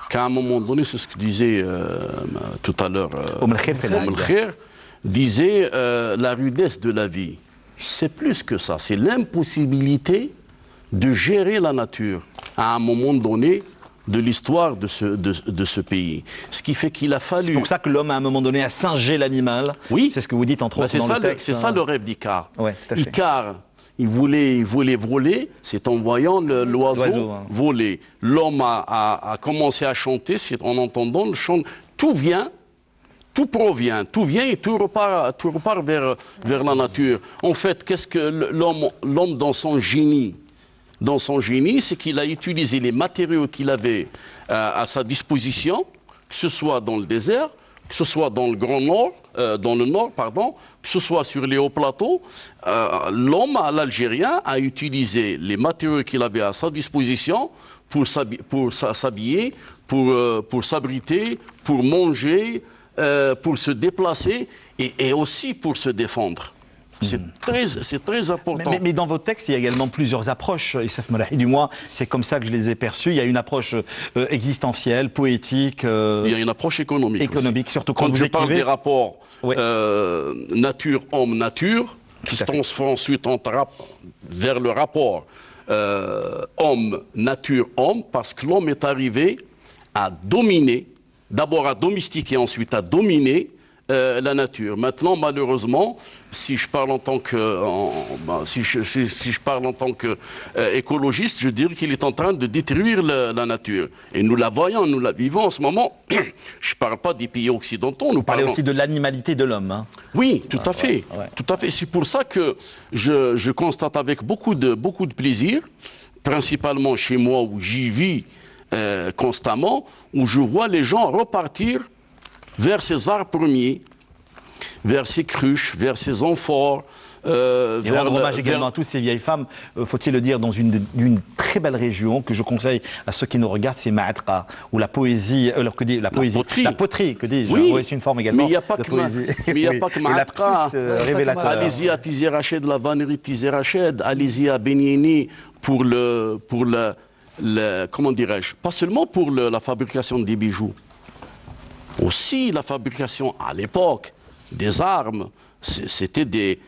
qu'à un moment donné, c'est ce que disait tout à l'heure disait la rudesse de la vie. C'est plus que ça, c'est l'impossibilité de gérer la nature à un moment donné de l'histoire de ce pays. Ce qui fait qu'il a fallu... C'est pour ça que l'homme, à un moment donné, a singé l'animal. Oui. C'est ce que vous dites entre autres dans le texte. C'est ça le rêve d'Icare. Ouais, Icare, il voulait voler, c'est en voyant l'oiseau voler. L'homme a commencé à chanter, c'est en entendant le chant. Tout vient... Tout provient, tout vient et tout repart vers la nature. En fait, qu'est-ce que l'homme dans son génie, c'est qu'il a utilisé les matériaux qu'il avait à sa disposition, que ce soit dans le désert, que ce soit dans le Grand Nord, que ce soit sur les hauts plateaux. L'homme, l'Algérien, a utilisé les matériaux qu'il avait à sa disposition pour s'habiller, pour s'abriter, pour manger, pour se déplacer et aussi pour se défendre. C'est très important. Mais dans vos textes, il y a également plusieurs approches, Youssef Melahi, du moins, c'est comme ça que je les ai perçues. Il y a une approche existentielle, poétique. Il y a une approche économique. Économique, surtout quand je parle des rapports nature-homme-nature, qui se transforment ensuite vers le rapport homme-nature-homme, parce que l'homme est arrivé à dominer, d'abord à domestiquer, ensuite à dominer la nature. Maintenant, malheureusement, si je parle en tant qu'écologiste, je dirais qu'il est en train de détruire la nature. Et nous la voyons, nous la vivons en ce moment. Je ne parle pas des pays occidentaux. Vous parlez aussi de l'animalité de l'homme. Oui, tout à fait. Tout à fait. C'est pour ça que je constate avec beaucoup de plaisir, principalement chez moi où j'y vis constamment, où je vois les gens repartir vers ces arbres premiers, vers ces cruches, vers ces amphores. Et rendre hommage également à toutes ces vieilles femmes, faut-il le dire, dans d'une très belle région que je conseille à ceux qui nous regardent, c'est Ma'adra, où la poésie, la poterie, que dis-je, oui, c'est une forme également mais il n'y a pas que Ma'adra. Allez-y à Tizi Rached, la vannerie Tizi Rached, allez-y à Benini pour comment dirais-je, pas seulement pour la fabrication des bijoux, aussi la fabrication à l'époque des armes. C'était des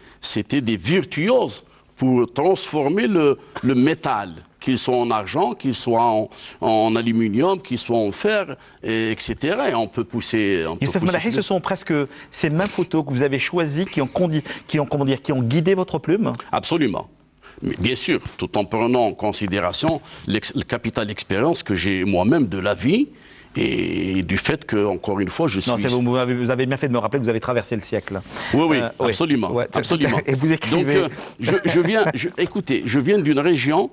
virtuoses pour transformer le métal, qu'il soit en argent, qu'il soit en aluminium, qu'il soit en fer, etc. Et on peut pousser... Youssef Melahi, ce sont presque ces mêmes photos que vous avez choisies qui ont guidé votre plume? Absolument. Mais bien sûr, tout en prenant en considération le capital expérience que j'ai moi-même de la vie et du fait que, encore une fois, je suis... Non, vous avez bien fait de me rappeler que vous avez traversé le siècle. Oui, absolument. Ouais, absolument. Et vous écrivez... Donc, écoutez, je viens d'une région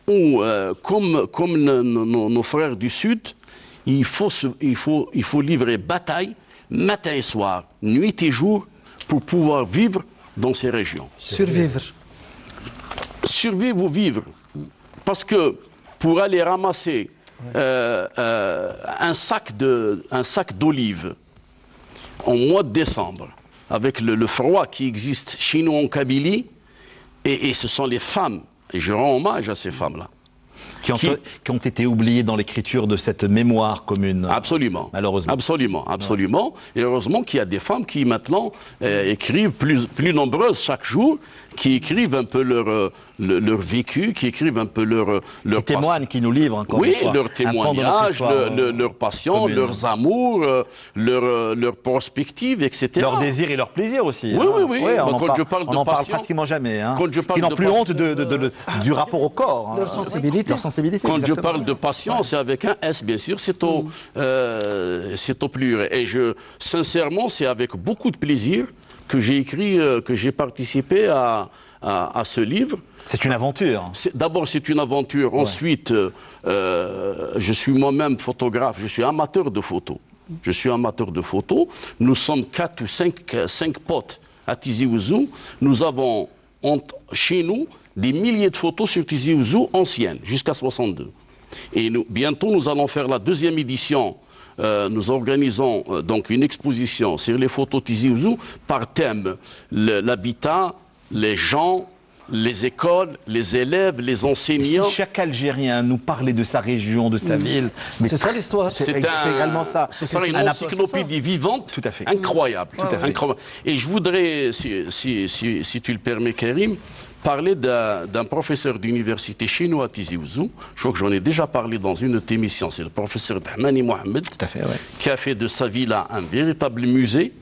où, comme nos frères du Sud, il faut livrer bataille, matin et soir, nuit et jour, pour pouvoir vivre dans ces régions. Survivre. Survivre ou vivre. Parce que pour aller ramasser un sac d'olives en mois de décembre, avec le froid qui existe chez nous en Kabylie, et ce sont les femmes, et je rends hommage à ces femmes-là, qui ont été oubliés dans l'écriture de cette mémoire commune. Absolument. Malheureusement. Absolument, absolument. Et heureusement qu'il y a des femmes qui maintenant écrivent plus nombreuses chaque jour, qui écrivent un peu leur vécu, qui écrivent un peu leur qui témoignent, qui nous livrent encore une fois. Leurs témoignages, leur passion, commune. Leurs amours, leurs perspectives, etc. Leurs désirs et leurs plaisirs aussi. Oui. Quand je parle de passion, on n'en parle pratiquement jamais. Ils n'ont plus honte du rapport au corps. Leur sensibilité. Quand je parle de passion, c'est avec un S, bien sûr, c'est au pluriel. Et sincèrement, c'est avec beaucoup de plaisir que j'ai participé à ce livre. C'est une aventure. D'abord, c'est une aventure. Ouais. Ensuite, je suis moi-même photographe, je suis amateur de photos. Nous sommes 4 ou 5 potes à Tizi Ouzou. Nous avons chez nous des milliers de photos sur Tizi Ouzou anciennes, jusqu'à 62. Et bientôt, nous allons faire la 2e édition. Nous organisons donc une exposition sur les photos Tizi Ouzou par thème, l'habitat, les gens, les écoles, les élèves, les enseignants. Si chaque Algérien nous parlait de sa région, de sa ville... C'est ça l'histoire. C'est également ça. Ce sera une encyclopédie vivante, tout à fait. Incroyable. Tout à fait. Incroyable. Et je voudrais, si tu le permets, Karim, parler d'un professeur d'université chez nous à Tizi Ouzou. Je crois que j'en ai déjà parlé dans une autre émission. C'est le professeur Dahmani Mohamed, qui a fait de sa ville un véritable musée.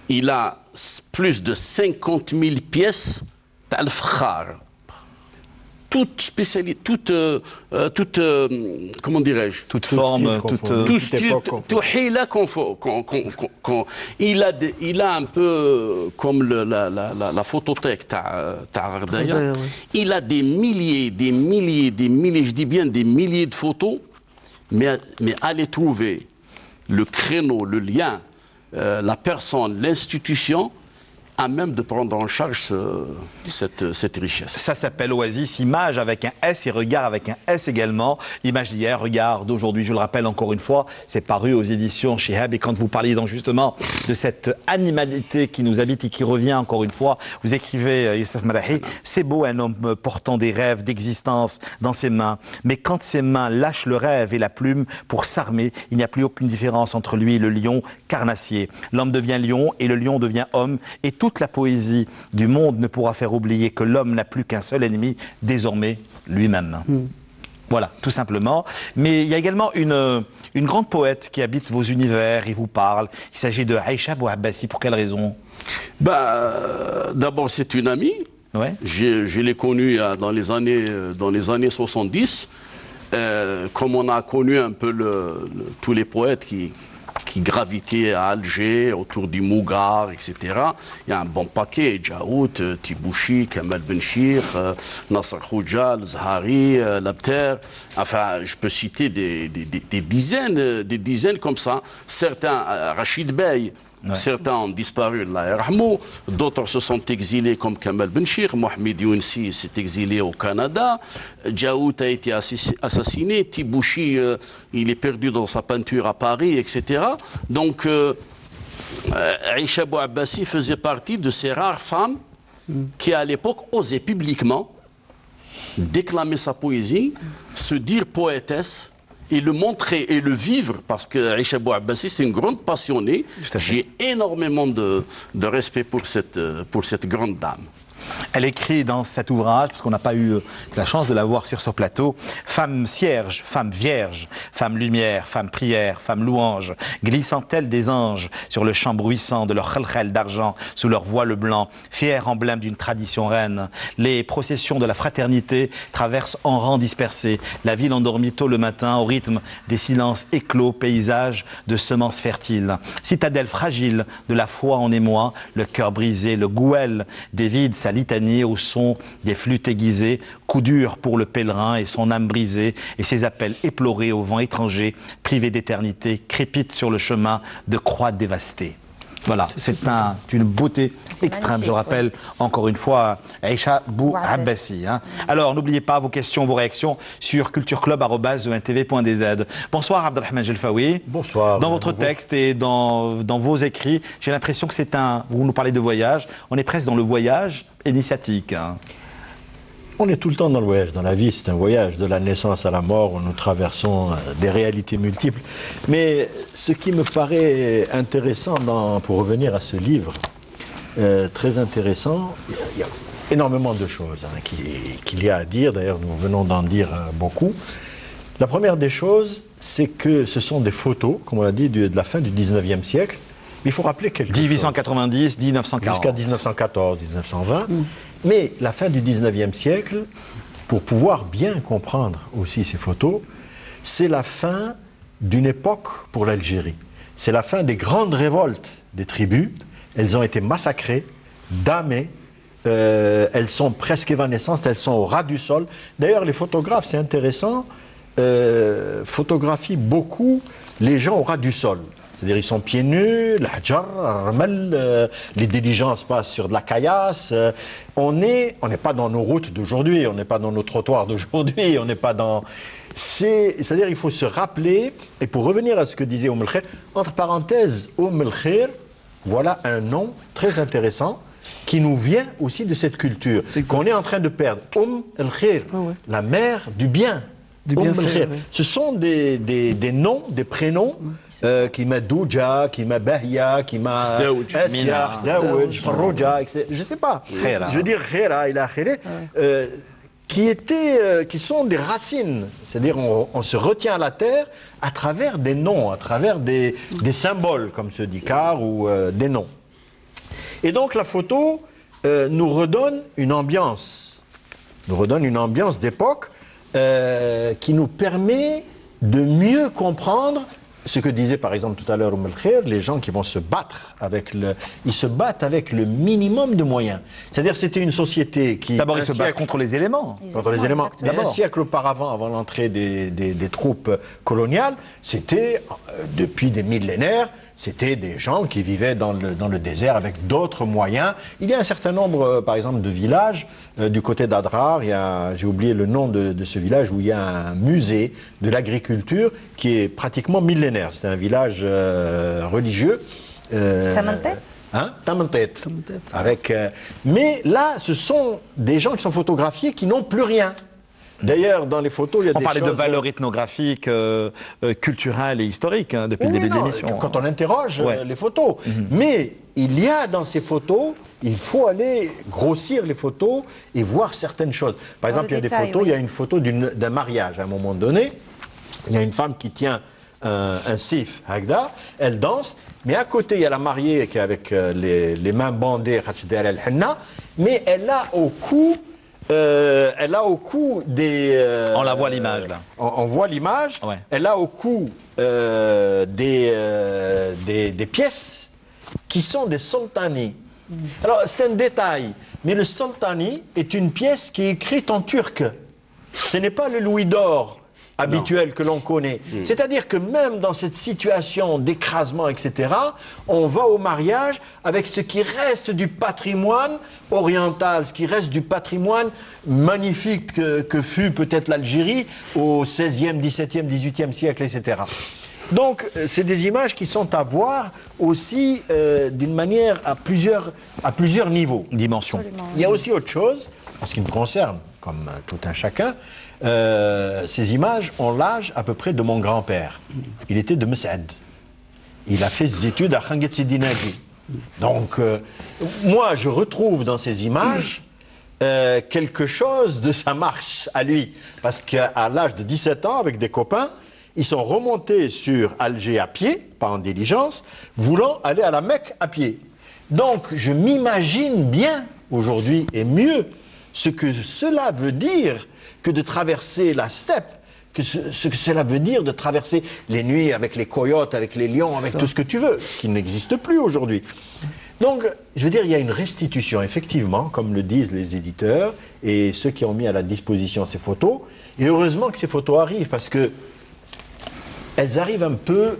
Il a plus de 50 000 pièces d'al-Fakhar. Toute spécialité, comment dirais-je, toute forme, tout style, tout hila il a un peu comme la photothèque Ardaya. Il a des milliers, je dis bien des milliers de photos, mais aller trouver le créneau, le lien, la personne, l'institution, à même de prendre en charge cette richesse. Ça s'appelle Oasis, image avec un S et regard avec un S également. Image d'hier, regard d'aujourd'hui, je le rappelle encore une fois, c'est paru aux éditions Chihab. Et quand vous parliez donc justement de cette animalité qui nous habite et qui revient encore une fois, vous écrivez, Youssef Melahi, c'est beau un homme portant des rêves d'existence dans ses mains, mais quand ses mains lâchent le rêve et la plume pour s'armer, il n'y a plus aucune différence entre lui et le lion carnassier. L'homme devient lion et le lion devient homme, et toute la poésie du monde ne pourra faire oublier que l'homme n'a plus qu'un seul ennemi, désormais lui-même. Voilà, tout simplement. Mais il y a également une grande poète qui habite vos univers et vous parle. Il s'agit de Aïcha Bouabbassi. Pour quelle raison? D'abord, c'est une amie. Ouais. Je l'ai connue dans les années 70. Comme on a connu un peu tous les poètes qui gravitaient à Alger, autour du Mougar, etc. Il y a un bon paquet, Djaout, Tibouchi, Kamal Benchir, Nasser Khoujal, Zahari, Labter. Enfin, je peux citer des dizaines comme ça. Certains, Rachid Bey. Ouais. Certains ont disparu, d'autres se sont exilés comme Kamal Benchir, Mohamed Younsi s'est exilé au Canada, Djaout a été assassiné, Tibouchi il est perdu dans sa peinture à Paris, etc. Donc Aïcha Bouabbassi faisait partie de ces rares femmes qui à l'époque osaient publiquement déclamer sa poésie, se dire poétesse, et le montrer et le vivre, parce que Aïcha Bouabbassi, c'est une grande passionnée. J'ai énormément de respect pour cette grande dame. Elle écrit dans cet ouvrage, parce qu'on n'a pas eu la chance de la voir sur ce plateau, femme cierge, femme vierge, femme lumière, femme prière, femme louange, glissant telle des anges sur le champ bruissant de leur khalkhal d'argent sous leur voile blanc, fier emblème d'une tradition reine. Les processions de la fraternité traversent en rangs dispersés la ville endormie tôt le matin au rythme des silences éclos, paysages de semences fertiles. Citadelle fragile de la foi en émoi, le cœur brisé, le gouel des vides, sa litanie au son des flûtes aiguisées, coup dur pour le pèlerin et son âme brisée, et ses appels éplorés au vent étranger, privé d'éternité, crépitent sur le chemin de croix dévastée. Voilà, c'est une beauté extrême. Je le rappelle encore une fois, Aïcha Bouabbassi. Alors, n'oubliez pas vos questions, vos réactions sur cultureclub@entv.dz. Bonsoir Abdelrahman Jelfaoui. Bonsoir. Dans votre texte et dans vos écrits, j'ai l'impression que vous nous parlez de voyage, on est presque dans le voyage initiatique. On est tout le temps dans le voyage. Dans la vie, c'est un voyage de la naissance à la mort où nous traversons des réalités multiples. Mais ce qui me paraît intéressant, pour revenir à ce livre, très intéressant, il y a énormément de choses qu'il y a à dire. D'ailleurs, nous venons d'en dire beaucoup. La première des choses, c'est que ce sont des photos, comme on l'a dit, de la fin du 19e siècle. Mais il faut rappeler quelque chose. 1890, 1940. Jusqu'à 1914, 1920. Mais la fin du 19e siècle, pour pouvoir bien comprendre aussi ces photos, c'est la fin d'une époque pour l'Algérie. C'est la fin des grandes révoltes des tribus. Elles ont été massacrées, damnées, elles sont presque évanescentes, elles sont au ras du sol. D'ailleurs, les photographes, c'est intéressant, photographient beaucoup les gens au ras du sol. C'est-à-dire ils sont pieds nus, les diligences passent sur de la caillasse. On n'est pas dans nos routes d'aujourd'hui, on n'est pas dans nos trottoirs d'aujourd'hui, on n'est pas dans... C'est-à-dire il faut se rappeler, et pour revenir à ce que disait Oum El-Khair, entre parenthèses, Oum El-Khair, voilà un nom très intéressant qui nous vient aussi de cette culture qu'on est en train de perdre. Oum El-Khair, la mère du bien. Ce sont des noms, des prénoms qui m'a Douja, qui m'a Bahia, qui m'a Asya, Zawaj, Farroja, etc. Je ne sais pas. Je veux dire Khaira, il a Khairé, qui sont des racines. C'est-à-dire on se retient à la terre à travers des noms, à travers des symboles, comme ce dit Car, ou des noms. Et donc la photo nous redonne une ambiance. D'époque. Qui nous permet de mieux comprendre ce que disait par exemple tout à l'heure Oum El-Khair, les gens qui vont se battre ils se battent avec le minimum de moyens. C'est-à-dire c'était une société qui... D'abord ils se battent contre les éléments. Contre les éléments. Mais un siècle auparavant, avant l'entrée des troupes coloniales, c'était depuis des millénaires, c'était des gens qui vivaient dans le désert avec d'autres moyens. Il y a un certain nombre, par exemple, de villages du côté d'Adrar. J'ai oublié le nom de ce village où il y a un musée de l'agriculture qui est pratiquement millénaire. C'est un village religieux. Tamantet Tamantet. Mais là, ce sont des gens qui sont photographiés qui n'ont plus rien. D'ailleurs, dans les photos, il y a des choses... On parlait de valeurs ethnographiques, culturelles et historiques depuis le début de l'émission. Quand on interroge les photos. Mais il y a dans ces photos, il faut aller grossir les photos et voir certaines choses. Par exemple, il y a des photos, il y a une photo d'un mariage à un moment donné. Il y a une femme qui tient un sif, Hagda, elle danse, mais à côté, il y a la mariée qui est avec les mains bandées, mais elle a au cou... des... on la voit l'image là. On voit l'image. Ouais. Elle a au cou des pièces qui sont des sultani. Alors c'est un détail, mais le sultani est une pièce qui est écrite en turc. Ce n'est pas le louis d'or habituel que l'on connaît. C'est-à-dire que même dans cette situation d'écrasement, etc., on va au mariage avec ce qui reste du patrimoine oriental, ce qui reste du patrimoine magnifique que fut peut-être l'Algérie au XVIe, XVIIe, XVIIIe siècle, etc. Donc, c'est des images qui sont à voir aussi d'une manière à plusieurs niveaux. Dimensions. Absolument. Il y a aussi autre chose, en ce qui me concerne, comme tout un chacun, ces images ont l'âge à peu près de mon grand-père. Il était de Messaad. Il a fait ses études à Khanget Sidi Nagi. Donc, moi, je retrouve dans ces images quelque chose de sa marche à lui. Parce qu'à l'âge de 17 ans, avec des copains, ils sont remontés sur Alger à pied, pas en diligence, voulant aller à la Mecque à pied. Donc, je m'imagine bien, aujourd'hui, et mieux, ce que cela veut dire que de traverser la steppe, ce que cela veut dire de traverser les nuits avec les coyotes, avec les lions, avec tout ce que tu veux, qui n'existe plus aujourd'hui. Donc, je veux dire, il y a une restitution, effectivement, comme le disent les éditeurs et ceux qui ont mis à la disposition ces photos. Et heureusement que ces photos arrivent, parce que elles arrivent un peu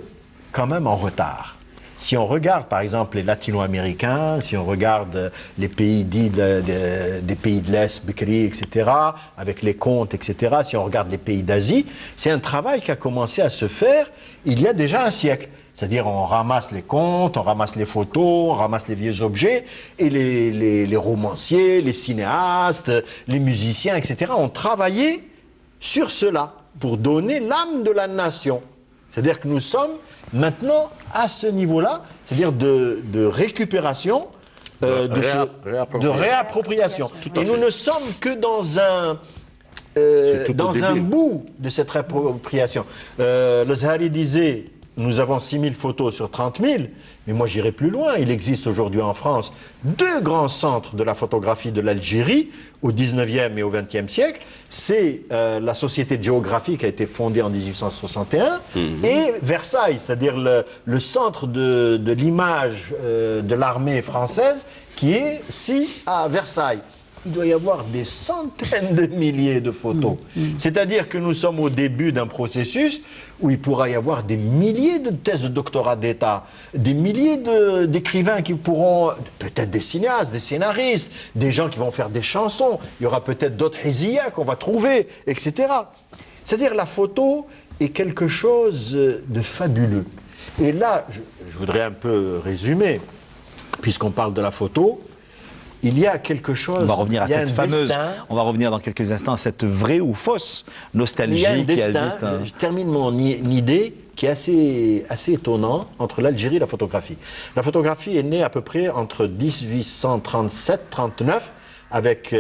quand même en retard. Si on regarde par exemple les latino-américains, si on regarde les pays dits des pays de l'Est, Bekri, etc., avec les contes, etc., si on regarde les pays d'Asie, c'est un travail qui a commencé à se faire il y a déjà un siècle. C'est-à-dire on ramasse les contes, on ramasse les photos, on ramasse les vieux objets, et les romanciers, les cinéastes, les musiciens, etc. ont travaillé sur cela pour donner l'âme de la nation. C'est-à-dire que nous sommes maintenant à ce niveau-là, c'est-à-dire de récupération, de réappropriation. Et nous ne sommes que dans un bout de cette réappropriation. Le Zahari disait... Nous avons 6000 photos sur 30 000, mais moi j'irai plus loin. Il existe aujourd'hui en France 2 grands centres de la photographie de l'Algérie au 19e et au 20e siècle. C'est la Société de géographie qui a été fondée en 1861 et Versailles, c'est-à-dire le centre de l'image de l'armée française qui est ici à Versailles. Il doit y avoir des centaines de milliers de photos. C'est-à-dire que nous sommes au début d'un processus où il pourra y avoir des milliers de thèses de doctorat d'État, des milliers d'écrivains qui pourront, peut-être des cinéastes, des scénaristes, des gens qui vont faire des chansons, il y aura peut-être d'autres hésias qu'on va trouver, etc. C'est-à-dire la photo est quelque chose de fabuleux. Et là, je voudrais un peu résumer, puisqu'on parle de la photo. Il y a quelque chose. On va revenir à cette fameuse. On va revenir dans quelques instants à cette vraie ou fausse nostalgie. Il y a un destin. Je termine mon idée qui est assez étonnant entre l'Algérie et la photographie. La photographie est née à peu près entre 1837-39 avec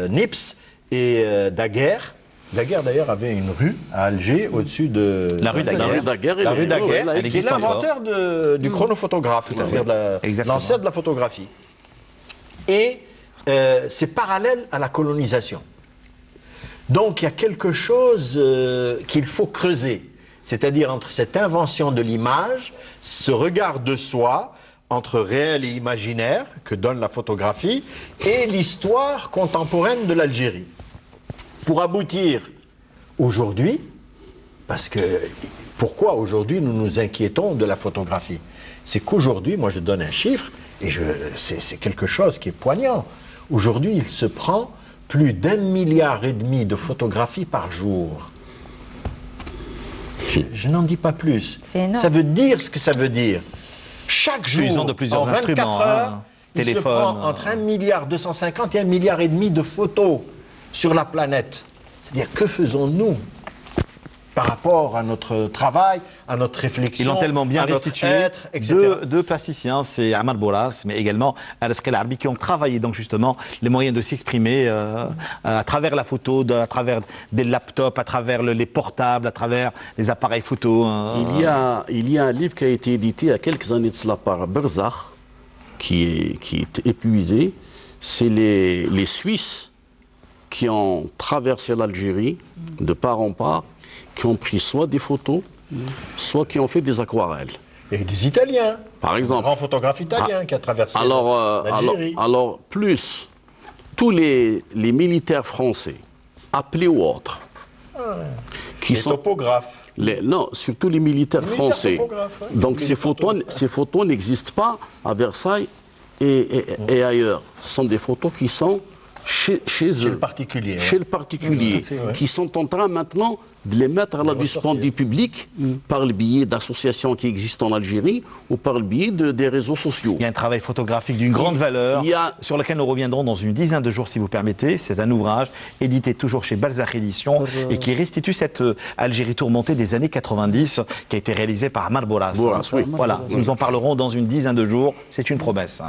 Nips et Daguerre. Daguerre d'ailleurs avait une rue à Alger au-dessus de la rue Daguerre. La rue Daguerre. C'est l'inventeur du chronophotographe, c'est-à-dire l'ancêtre de la photographie. Et c'est parallèle à la colonisation. Donc il y a quelque chose qu'il faut creuser, c'est-à-dire entre cette invention de l'image, ce regard de soi, entre réel et imaginaire que donne la photographie, et l'histoire contemporaine de l'Algérie. Pour aboutir aujourd'hui, parce que pourquoi aujourd'hui nous nous inquiétons de la photographie? C'est qu'aujourd'hui, moi je donne un chiffre, et c'est quelque chose qui est poignant. Aujourd'hui, il se prend plus d'1,5 milliard de photographies par jour. Je n'en dis pas plus. Ça veut dire ce que ça veut dire. Chaque jour, en 24 heures, il se prend entre 1,250 milliard et 1,5 milliard de photos sur la planète. C'est-à-dire, que faisons-nous par rapport à notre travail, à notre réflexion, ils l'ont tellement bien restitué, deux plasticiens, c'est Amar Boras, mais également Alasq El Arbi, qui ont travaillé donc justement les moyens de s'exprimer à travers la photo, à travers des laptops, à travers les portables, à travers les appareils photo. Il y a un livre qui a été édité il y a quelques années de cela par Berzach, qui est épuisé. C'est les Suisses qui ont traversé l'Algérie de part en part, qui ont pris soit des photos, soit qui ont fait des aquarelles. Et des Italiens. Par exemple. Un grand photographe italien qui a traversé l'Algérie. Alors, plus tous les militaires français, appelés ou autres, qui sont topographes. Non, surtout les militaires français. Ouais. Donc ces photos n'existent pas à Versailles et ailleurs. Ce sont des photos qui sont chez eux, le particulier, chez le particulier, qui sont en train maintenant de les mettre à la disposition du public par le biais d'associations qui existent en Algérie ou par le biais des réseaux sociaux. Il y a un travail photographique d'une grande valeur sur lequel nous reviendrons dans une dizaine de jours si vous permettez. C'est un ouvrage édité toujours chez Balzac Éditions et qui restitue cette Algérie tourmentée des années 90 qui a été réalisée par Amar Boras. Oui. Voilà, nous en parlerons dans une dizaine de jours, c'est une promesse.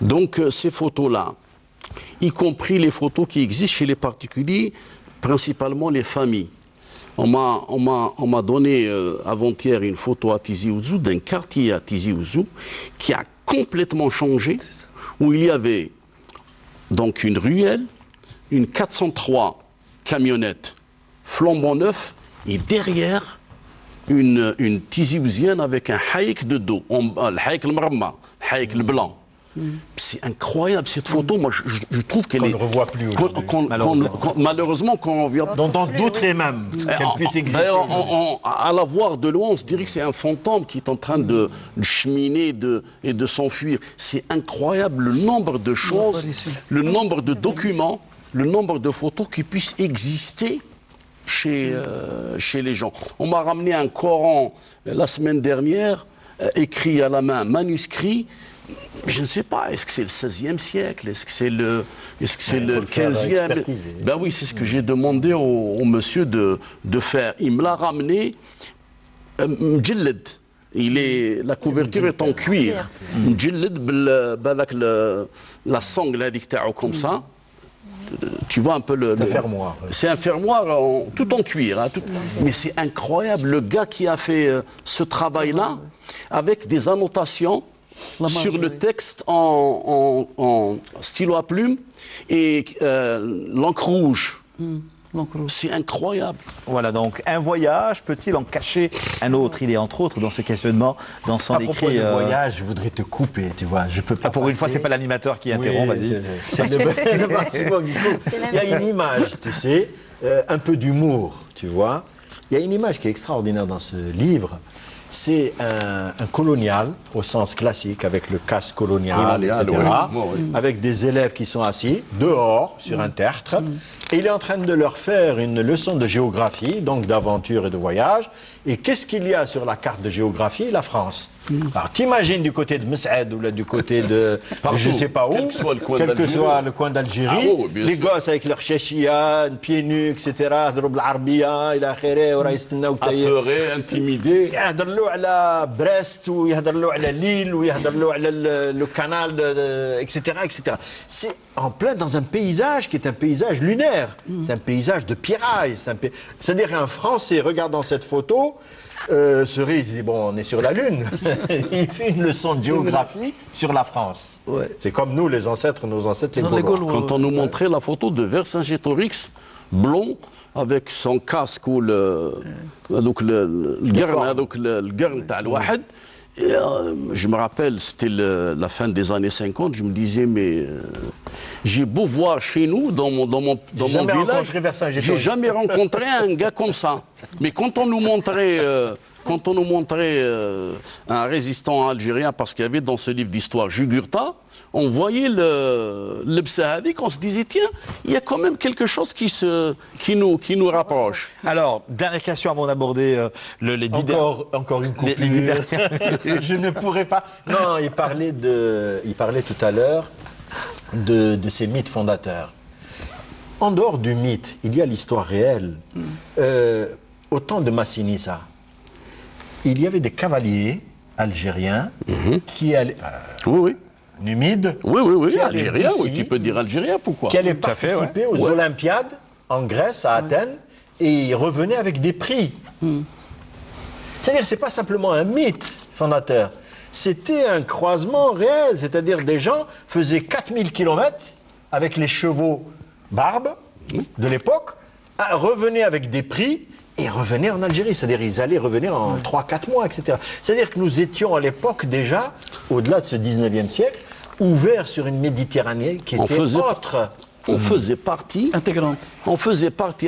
Donc ces photos-là, y compris les photos qui existent chez les particuliers, principalement les familles. On m'a donné avant-hier une photo à Tizi Ouzou, d'un quartier à Tizi Ouzou, qui a complètement changé, où il y avait donc une ruelle, une 403 camionnette flambant neuf, et derrière, une Tizi Ouzienne avec un haïk de dos, le haïk le marma, le haïk le blanc. C'est incroyable cette photo. Moi, je trouve qu'elle est. Qu'on ne revoit plus aujourd'hui. Malheureusement, quand on vient. Dont on douterait même qu'elle puisse exister. D'ailleurs, à la voir de loin, on se dirait que c'est un fantôme qui est en train de cheminer et de s'enfuir. C'est incroyable le nombre de choses, le nombre de documents, le nombre de photos qui puissent exister chez les gens. On m'a ramené un Coran la semaine dernière, écrit à la main, manuscrit. Je ne sais pas, est-ce que c'est le XVIe siècle? Est-ce que c'est le XVe? Ben oui, c'est ce que j'ai demandé au monsieur de faire. Il me l'a ramené, mjilled. La couverture est en cuir. Mjilled, la sangle addict comme ça. Tu vois un peu le fermoir. C'est un fermoir tout en cuir. Hein, mais c'est incroyable, le gars qui a fait ce travail-là, avec des annotations sur le texte en stylo à plume et l'encre rouge. C'est incroyable. Voilà, donc un voyage peut-il en cacher un autre? Il est entre autres dans ce questionnement, dans son écrit. À propos de voyage, je voudrais te couper, tu vois. Je peux pas. Pour une fois, c'est pas l'animateur qui interrompt, vas-y. C'est le maximum. Il y a une image, tu sais, un peu d'humour, tu vois. Il y a une image qui est extraordinaire dans ce livre. C'est un colonial, au sens classique, avec le casque colonial, etc., avec des élèves qui sont assis dehors, sur un tertre, et il est en train de leur faire une leçon de géographie, donc d'aventure et de voyage. Et qu'est-ce qu'il y a sur la carte de géographie? La France. Alors, t'imagines du côté de Messaed ou là, du côté de je ne sais pas où, quel que soit le coin d'Algérie, les gosses avec leurs chéchia, pieds nus, etc., apeurés, intimidés. يهضروا على بريست ويهضروا على ليل ويهضروا على le canal, etc., etc. C'est en plein dans un paysage qui est un paysage lunaire. C'est un paysage de pierraille. C'est-à-dire qu'un Français regardant cette photo il dit bon, on est sur la Lune. Il fait une leçon de géographie sur la France. Ouais. C'est comme nous, nos ancêtres, les Gaulois. Quand on nous montrait la photo de Vercingétorix, blond, avec son casque ou le garn تاع الواحد. Je me rappelle, c'était la fin des années 50, je me disais, mais j'ai beau voir chez nous, dans mon village, j'ai jamais rencontré un gars comme ça. Mais quand on nous montrait, un résistant algérien, parce qu'il y avait dans ce livre d'histoire Jugurtha, on voyait le Bsahadik, on se disait, tiens, il y a quand même quelque chose qui nous rapproche. Alors, dernière question avant d'aborder les dix encore une coupure. Je ne pourrais pas. Non, il parlait tout à l'heure de ces mythes fondateurs. En dehors du mythe, il y a l'histoire réelle. Au temps de Massinissa, il y avait des cavaliers algériens qui allaient... Numides. Oui, algérien, tu peux dire algérien, pourquoi? Qui allaient participer aux Olympiades en Grèce, à Athènes, et ils revenaient avec des prix. C'est-à-dire que ce n'est pas simplement un mythe fondateur, c'était un croisement réel, c'est-à-dire des gens faisaient 4000 km avec les chevaux barbes de l'époque, revenaient avec des prix, et revenaient en Algérie, c'est-à-dire ils allaient revenir en 3-4 mois, etc. C'est-à-dire que nous étions à l'époque déjà, au-delà de ce 19e siècle, ouverts sur une Méditerranée qui était autre. On faisait partie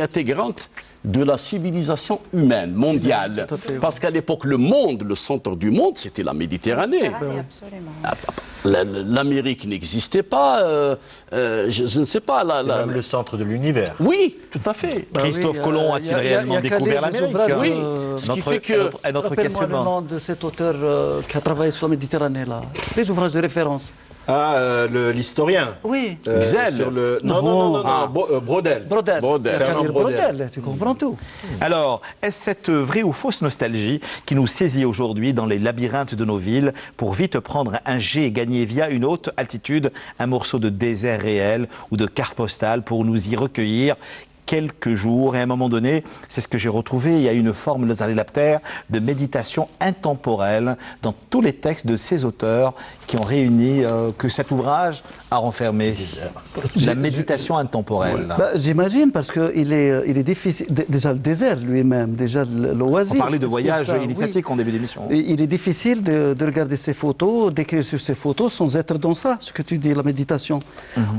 intégrante de la civilisation humaine, mondiale. Parce qu'à l'époque, le centre du monde, c'était la Méditerranée. L'Amérique n'existait pas, je ne sais pas. C'est même le centre de l'univers. Oui, tout à fait. Christophe Colomb a-t-il réellement découvert l'Amérique? Oui, ce qui fait que... Rappelle-moi le nom de cet auteur qui a travaillé sur la Méditerranée, là. Les ouvrages de référence. L'historien. Oui. Xel. Non. Brodel. Brodel, tu comprends tout. Alors, est-ce cette vraie ou fausse nostalgie qui nous saisit aujourd'hui dans les labyrinthes de nos villes pour vite prendre un jet et gagner via une haute altitude un morceau de désert réel ou de carte postale pour nous y recueillir? quelques jours. Et à un moment donné, c'est ce que j'ai retrouvé, il y a une forme, le Zalilapter, de méditation intemporelle dans tous les textes de ces auteurs qui ont réuni, que cet ouvrage a renfermé. La méditation intemporelle. J'imagine, parce qu'il est difficile. Déjà le désert lui-même, déjà l'oasis. On parlait de voyage initiatique en début d'émission. Il est difficile de regarder ces photos, d'écrire sur ces photos sans être dans ça, ce que tu dis, la méditation.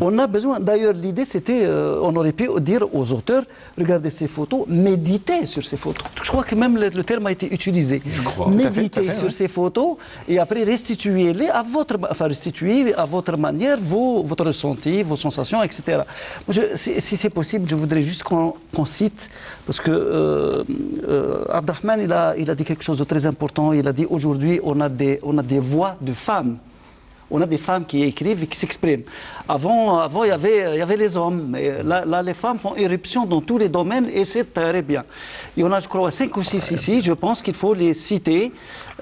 On a besoin. D'ailleurs, l'idée, c'était, on aurait pu dire aux auteurs, regardez ces photos, méditez sur ces photos. Je crois que même le terme a été utilisé. Je crois. Méditez sur ces photos et après restituez-les à restituer à votre manière votre ressenti, vos sensations, etc. Si c'est possible, je voudrais juste qu'on cite, parce que Abdrahman, il a dit quelque chose de très important. Il a dit aujourd'hui, on a des voix de femmes. On a des femmes qui écrivent et qui s'expriment. Avant il y avait les hommes. Mais là, les femmes font éruption dans tous les domaines et c'est très bien. Il y en a, je crois, 5 ou 6 ici. Je pense qu'il faut les citer,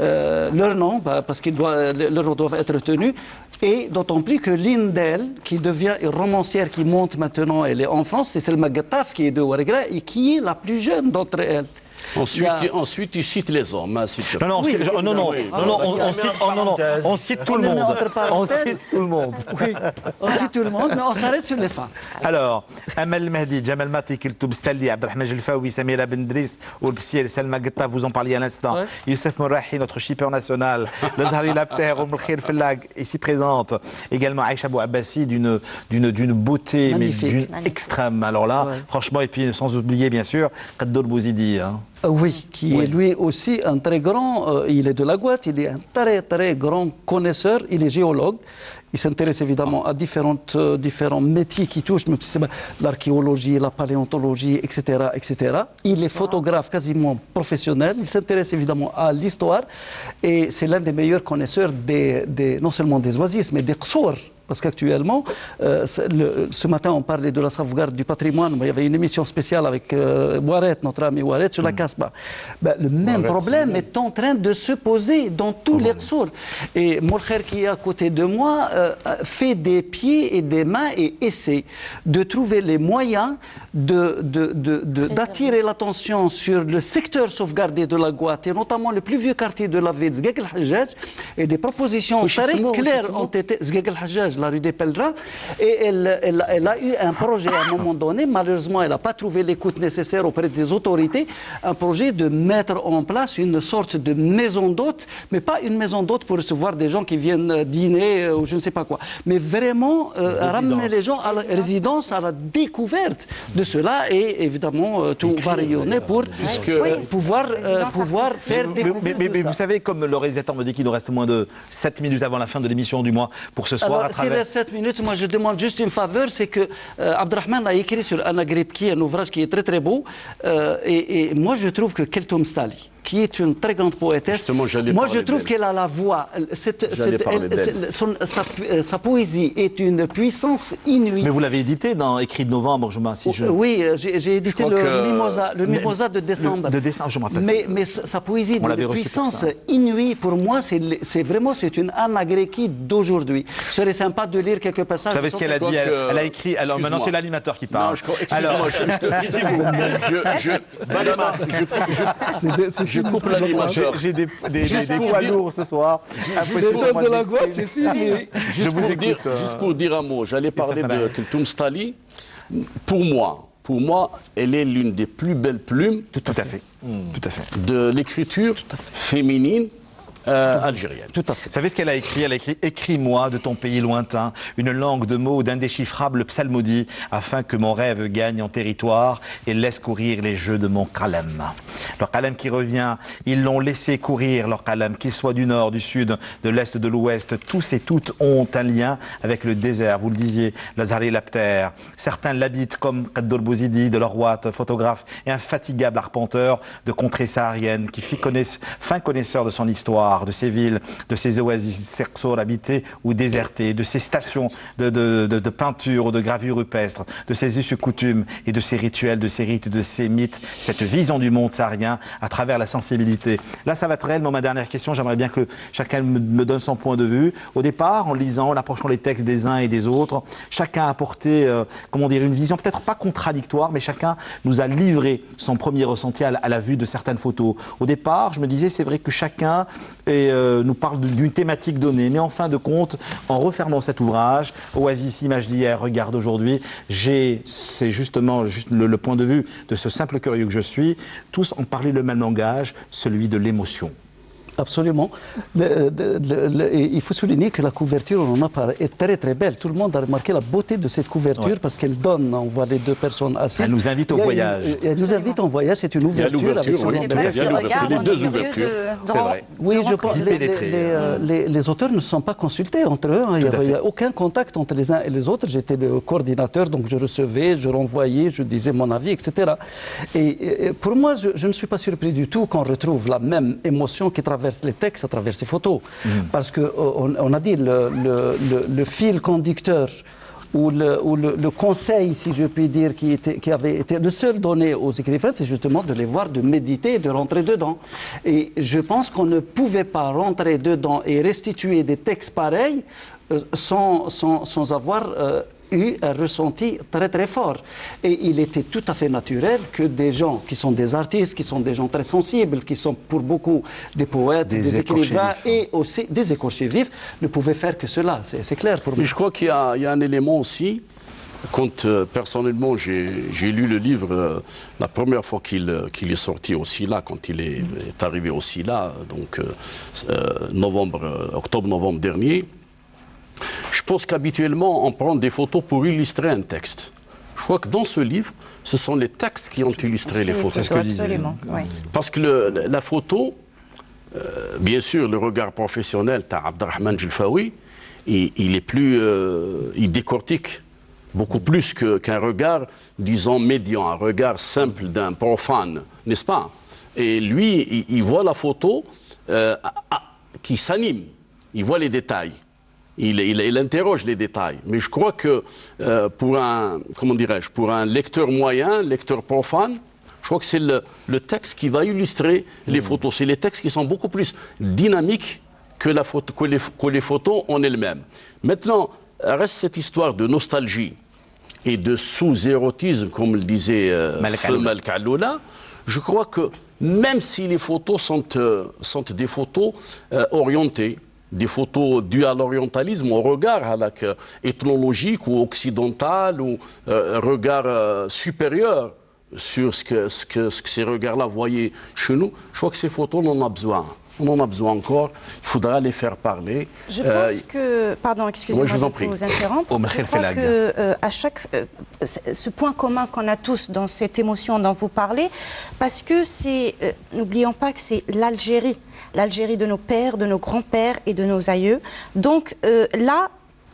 leur nom, parce qu'ils doivent être retenus. Et d'autant plus que l'une d'elles, qui devient une romancière qui monte maintenant, elle est en France, c'est Selma Gattaf qui est de Ouargla et qui est la plus jeune d'entre elles. Ensuite, il cite les hommes. Hein, non, on cite tout le monde. On cite tout le monde. Oui, on cite tout le monde, mais on s'arrête sur les femmes. Alors, Amal Mahdi, Jamal Mati, Kiltoub Stali, Abdrahman Jelfaoui, Samira Bendris, Oulpsiel, Selma Getta, vous en parliez à l'instant. Youssef Mourahi, notre shipper national. Zahri Lapter, Khir Fellag, ici présente. Également Aïcha Abou Abbassi, d'une beauté, magnifique, mais d'une extrême. Alors là, franchement, et puis sans oublier, bien sûr, Kaddour Bouzidi. Oui, qui est lui aussi un très grand, il est de la Guadeloupe, il est un très très grand connaisseur, il est géologue, il s'intéresse évidemment à différents métiers qui touchent l'archéologie, la paléontologie, etc., etc. Il est photographe quasiment professionnel, il s'intéresse évidemment à l'histoire et c'est l'un des meilleurs connaisseurs non seulement des oasis, mais des qsour. Parce qu'actuellement, ce matin, on parlait de la sauvegarde du patrimoine. Il y avait une émission spéciale avec Ouaret, notre ami Ouaret, sur la Casbah. Le même problème est en train de se poser dans tous les qsour. Et Mourkher, qui est à côté de moi, fait des pieds et des mains et essaie de trouver les moyens d'attirer l'attention sur le secteur sauvegardé de la Guadeloupe, et notamment le plus vieux quartier de la ville, Zgeg el-Hajjaj, et des propositions très claires ont été... Zgeg el-Hajjaj, la rue des Pèlerins, et elle a eu un projet à un moment donné, malheureusement elle n'a pas trouvé l'écoute nécessaire auprès des autorités, un projet de mettre en place une sorte de maison d'hôte, mais pas une maison d'hôte pour recevoir des gens qui viennent dîner ou je ne sais pas quoi, mais vraiment ramener les gens à la résidence, à la découverte de cela, et évidemment tout va rayonner pour pouvoir faire découvrir. Mais vous savez, comme le réalisateur me dit qu'il nous reste moins de 7 minutes avant la fin de l'émission du mois pour ce soir. Alors, s'il reste 7 minutes, moi je demande juste une faveur, c'est que Abdrahman a écrit sur Anna Gripki un ouvrage qui est très très beau, et moi je trouve que Keltoum Stali, qui est une très grande poétesse. Moi, je trouve qu'elle a la voix. Sa poésie est une puissance inouïe. Mais vous l'avez édité dans Écrit de novembre, Oui, j'ai édité le Mimosa de décembre. De décembre, je me rappelle. Mais sa poésie est d'une puissance inouïe. Pour moi, c'est une Anna Gripki d'aujourd'hui. Ce serait sympa de lire quelques passages. Vous savez ce qu'elle a dit? Elle a écrit... Alors maintenant, c'est l'animateur qui parle. Excusez-moi, je coupe l'animateur. J'ai des poids lourds ce soir. De la Guadeloupe, c'est fini. Juste pour dire un mot, j'allais parler de Keltoum Stali. Pour moi, elle est l'une des plus belles plumes de l'écriture féminine algérienne. Tout à fait. Vous savez ce qu'elle a écrit? Elle a écrit « Écris-moi de ton pays lointain, une langue de mots d'indéchiffrable psalmodie, afin que mon rêve gagne en territoire et laisse courir les jeux de mon qalem. » Leur qalem qui revient, ils l'ont laissé courir, leur qalem, qu'ils soient du nord, du sud, de l'est, de l'ouest, tous et toutes ont un lien avec le désert. Vous le disiez, Zahri Lapter. Certains l'habitent comme Kaddour Bouzidi de l'Orwat, photographe et infatigable arpenteur de contrées sahariennes, qui fin connaisseur de son histoire. de ces villes, de ces oasis, Serxor habitées ou désertées, de ces stations de peinture ou de gravure rupestre, de ces us et coutumes et de ces rituels, de ces rites, de ces mythes, cette vision du monde saharien à travers la sensibilité. Là, ça va être réellement ma dernière question. J'aimerais bien que chacun me donne son point de vue. Au départ, en lisant, en approchant les textes des uns et des autres, chacun a apporté, comment dire, une vision peut-être pas contradictoire, mais chacun nous a livré son premier ressenti à la vue de certaines photos. Au départ, je me disais, c'est vrai que chacun nous parle d'une thématique donnée, mais en fin de compte, en refermant cet ouvrage, Oasis, Images d'hier, Regarde aujourd'hui, c'est justement le point de vue de ce simple curieux que je suis, tous ont parlé le même langage, celui de l'émotion. Absolument. Il faut souligner que la couverture, on en a parlé, est très très belle. Tout le monde a remarqué la beauté de cette couverture parce qu'elle donne, on voit les deux personnes assises. Elle nous invite au voyage. Elle nous invite en voyage, c'est une ouverture. Avec son les deux ouvertures. C'est vrai. Oui, je pense que les auteurs ne sont pas consultés entre eux. Hein. Il n'y a aucun contact entre les uns et les autres. J'étais le coordinateur, donc je recevais, je renvoyais, je disais mon avis, etc. Et pour moi, je ne suis pas surpris du tout qu'on retrouve la même émotion qui traverse les textes à travers ces photos. Parce qu'on a dit le fil conducteur ou le conseil, si je puis dire, qui avait été le seul donné aux écrivains, c'est justement de les voir, de méditer, de rentrer dedans. Et je pense qu'on ne pouvait pas rentrer dedans et restituer des textes pareils sans avoir eu un ressenti très très fort. Et il était tout à fait naturel que des gens qui sont des artistes, qui sont des gens très sensibles, qui sont pour beaucoup des poètes, des écrivains et aussi des écorchés vifs, ne pouvaient faire que cela. C'est clair pour moi. Mais je crois qu'il y a un élément aussi. Quand personnellement j'ai lu le livre la première fois qu'il est sorti au SILA, quand il est arrivé au SILA, donc octobre-novembre dernier, je pense qu'habituellement, on prend des photos pour illustrer un texte. Je crois que dans ce livre, ce sont les textes qui ont illustré les photos. Absolument, oui. Parce que la photo, bien sûr, le regard professionnel d'Abderrahmane Djelfaoui, il décortique beaucoup plus qu'un regard, disons, médian, un regard simple d'un profane, n'est-ce pas? Et lui, il voit la photo qui s'anime, il voit les détails. Il interroge les détails. Mais je crois que pour un lecteur moyen, lecteur profane, je crois que c'est le texte qui va illustrer les photos. C'est les textes qui sont beaucoup plus dynamiques que les photos en elles-mêmes. Maintenant, reste cette histoire de nostalgie et de sous-érotisme, comme le disait Malek Alloula. Je crois que même si les photos sont des photos orientées, des photos dues à l'orientalisme, au regard ethnologique ou occidental, ou regard supérieur sur ce que ces regards-là voyaient chez nous, je crois que ces photos, on en a besoin. On en a besoin encore, il faudra les faire parler. Je pense que, pardon, excusez-moi, je vous interrompre. Je crois que à ce point commun qu'on a tous dans cette émotion dont vous parlez, parce que n'oublions pas que c'est l'Algérie de nos pères, de nos grands-pères et de nos aïeux. Donc là,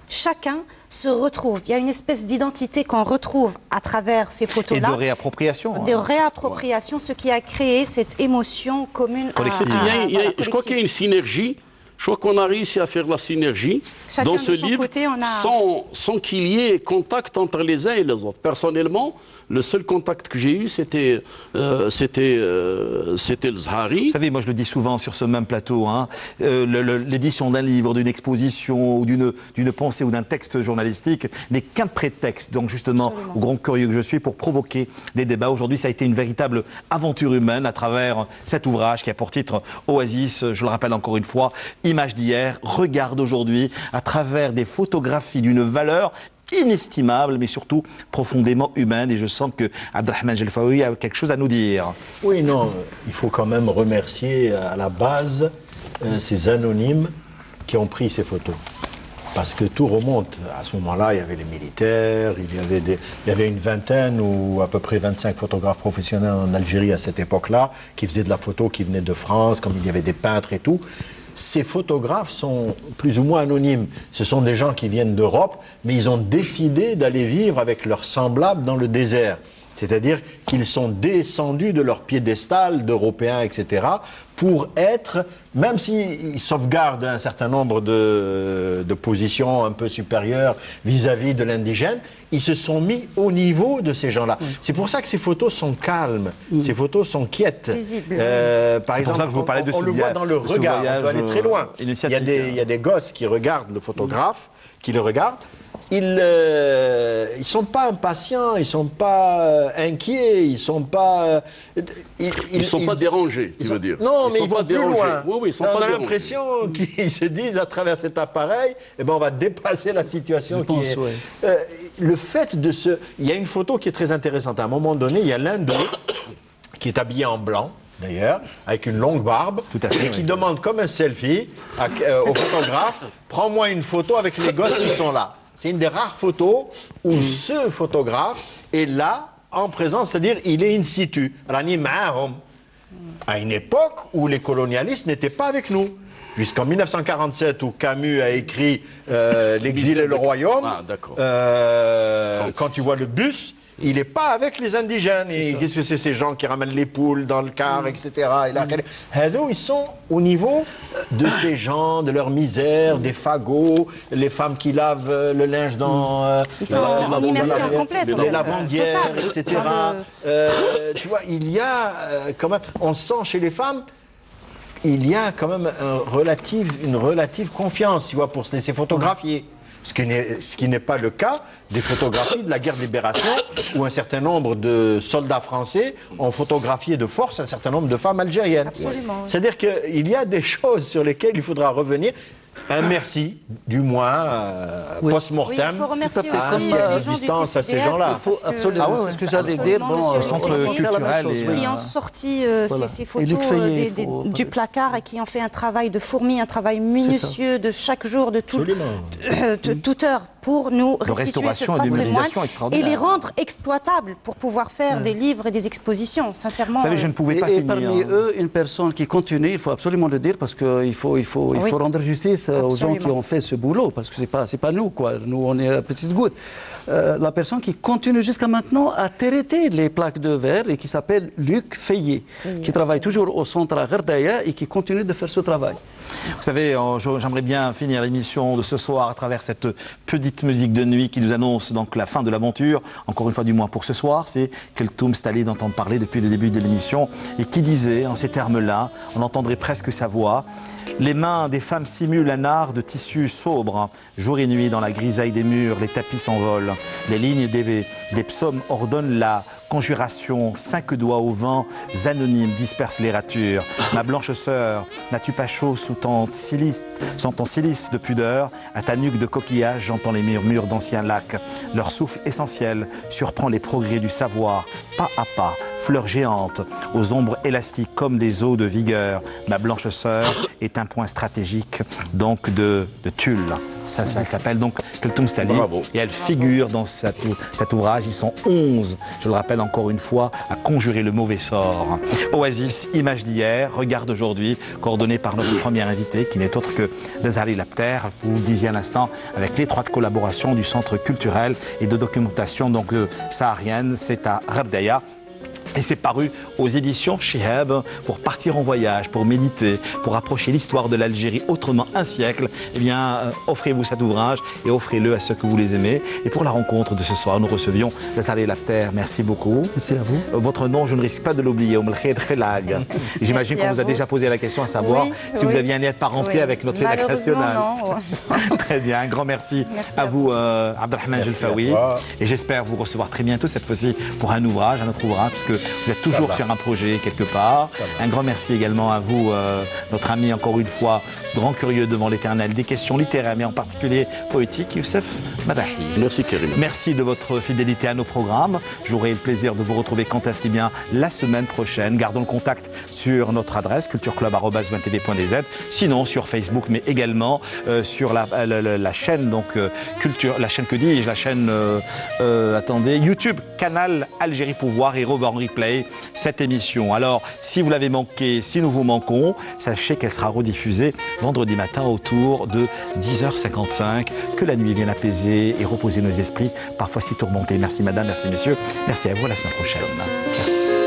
chacun se retrouve. Il y a une espèce d'identité qu'on retrouve à travers ces photos-là. Et de réappropriation. De réappropriation, ce qui a créé cette émotion commune. Je crois qu'il y a une synergie. Je crois qu'on a réussi à faire la synergie dans ce livre sans qu'il y ait contact entre les uns et les autres. Personnellement, le seul contact que j'ai eu, c'était le Zahari. Vous savez, moi je le dis souvent sur ce même plateau, hein, l'édition d'un livre, d'une exposition, ou d'une pensée ou d'un texte journalistique n'est qu'un prétexte, donc justement, au grand curieux que je suis, pour provoquer des débats. Aujourd'hui, ça a été une véritable aventure humaine à travers cet ouvrage qui a pour titre Oasis, je le rappelle encore une fois, Images d'hier, Regarde aujourd'hui, à travers des photographies d'une valeur inestimable, mais surtout profondément humaine. Et je sens que Abderrahmane Djelfaoui a quelque chose à nous dire. Oui, non, il faut quand même remercier à la base ces anonymes qui ont pris ces photos. Parce que tout remonte. À ce moment-là, il y avait les militaires, il y avait une vingtaine ou à peu près 25 photographes professionnels en Algérie à cette époque-là, qui faisaient de la photo, qui venaient de France, comme il y avait des peintres et tout. Ces photographes sont plus ou moins anonymes. Ce sont des gens qui viennent d'Europe, mais ils ont décidé d'aller vivre avec leurs semblables dans le désert. C'est-à-dire qu'ils sont descendus de leur piédestal d'Européens, etc., pour être, même s'ils sauvegardent un certain nombre de positions un peu supérieures vis-à-vis de l'indigène, ils se sont mis au niveau de ces gens-là. C'est pour ça que ces photos sont calmes, ces photos sont quiètes. Par exemple, pour ça que je vous parlais de on le voit dans le regard, on peut aller très loin. Il y a des gosses qui regardent le photographe, qui le regardent. Ils sont pas impatients, ils sont pas inquiets, ils sont pas... ils sont pas dérangés, tu veux dire. Non, mais ils vont plus loin. Oui, ils sont on pas a l'impression qu'ils se disent, à travers cet appareil, eh ben, on va dépasser la situation qui est... le fait de se... Il y a une photo qui est très intéressante. À un moment donné, il y a l'un d'eux qui est habillé en blanc, d'ailleurs, avec une longue barbe, et qui demande comme un selfie au photographe, prends-moi une photo avec les gosses qui sont là. C'est une des rares photos où ce photographe est là, en présence, c'est-à-dire il est in situ. À une époque où les colonialistes n'étaient pas avec nous. Jusqu'en 1947, où Camus a écrit L'exil et le royaume, quand tu vois le bus, il n'est pas avec les indigènes. Qu'est-ce que c'est ces gens qui ramènent les poules dans le car, etc. Ils sont au niveau de ces gens, de leur misère, des fagots, les femmes qui lavent le linge dans ils sont en immersion complète, les lavandières, etc. Tu vois, il y a quand même, on sent chez les femmes, il y a quand même une relative confiance, tu vois, pour se laisser photographier. Ce qui n'est pas le cas des photographies de la guerre de libération où un certain nombre de soldats français ont photographié de force un certain nombre de femmes algériennes. Absolument. C'est-à-dire qu'il y a des choses sur lesquelles il faudra revenir. Un merci, du moins, post-mortem, il faut remercier à aussi une distance à ces gens-là. Absolument, c'est ce que j'allais dire. Bon, centre culturel qui ont sorti ces photos du placard et qui ont fait un travail de fourmi, un travail minutieux de chaque jour, de toute heure, pour nous restituer ce patrimoine et les rendre exploitables pour pouvoir faire des livres et des expositions, sincèrement. Vous savez, je ne pouvais pas finir. Parmi eux, une personne qui continue, il faut absolument le dire, parce qu'il faut rendre justice aux gens qui ont fait ce boulot, parce que c'est pas nous, quoi. Nous, on est la petite goutte. La personne qui continue jusqu'à maintenant à traiter les plaques de verre et qui s'appelle Luc Feillet, qui travaille toujours au centre à Gherdaya et qui continue de faire ce travail. Vous savez, j'aimerais bien finir l'émission de ce soir à travers cette petite musique de nuit qui nous annonce donc la fin de l'aventure. Encore une fois, du moins pour ce soir, c'est Keltoum Stali dont on parlait depuis le début de l'émission et qui disait en ces termes-là, on entendrait presque sa voix, les mains des femmes simulent un art de tissu sobre. Jour et nuit, dans la grisaille des murs, les tapis s'envolent. Les lignes des psaumes ordonnent la conjuration. 5 doigts au vent, anonymes dispersent les ratures. Ma blanche sœur, n'as-tu pas chaud sous ton silice de pudeur? À ta nuque de coquillage, j'entends les murmures d'anciens lacs. Leur souffle essentiel surprend les progrès du savoir. Pas à pas, fleurs géantes, aux ombres élastiques comme des eaux de vigueur. Ma blanche sœur est un point stratégique donc de Tulle. Ça s'appelle donc Keltoum Stali et elle figure dans cet ouvrage. Ils sont 11, je le rappelle encore une fois, à conjurer le mauvais sort. Oasis, image d'hier, regard d'aujourd'hui, coordonné par notre premier invité qui n'est autre que Zahri Lapter, vous le disiez à l'instant, avec l'étroite collaboration du Centre culturel et de documentation donc saharienne, c'est à Gherdaya. Et c'est paru aux éditions Chihab pour partir en voyage, pour méditer, pour approcher l'histoire de l'Algérie autrement un siècle. Eh bien, offrez-vous cet ouvrage et offrez-le à ceux que vous les aimez. Et pour la rencontre de ce soir, nous recevions Zahri Lapter. Merci beaucoup. Merci à vous. Votre nom, je ne risque pas de l'oublier. J'imagine qu'on vous a déjà posé la question à savoir si vous aviez un lien de parenté avec notre fête nationale. Non. Très bien, un grand merci à vous, Abdelrahman Jelfaoui. Et j'espère vous recevoir très bientôt, cette fois-ci, pour un ouvrage, un autre ouvrage, parce que vous êtes toujours sur un projet quelque part. Un grand merci également à vous, notre ami, encore une fois, grand curieux devant l'éternel des questions littéraires, mais en particulier poétiques, Youssef Madahi. Merci Karim. Merci de votre fidélité à nos programmes. J'aurai le plaisir de vous retrouver quand est-ce bien la semaine prochaine. Gardons le contact sur notre adresse cultureclub@wantv.dz, sinon sur Facebook, mais également sur la chaîne donc culture, la chaîne que dis-je, la chaîne attendez, YouTube, canal Algérie Pouvoir et replay cette émission. Alors, si vous l'avez manqué, si nous vous manquons, sachez qu'elle sera rediffusée vendredi matin autour de 10h55. Que la nuit vienne apaiser et reposer nos esprits, parfois si tourmentés. Merci madame, merci messieurs, merci à vous, à la semaine prochaine. Merci.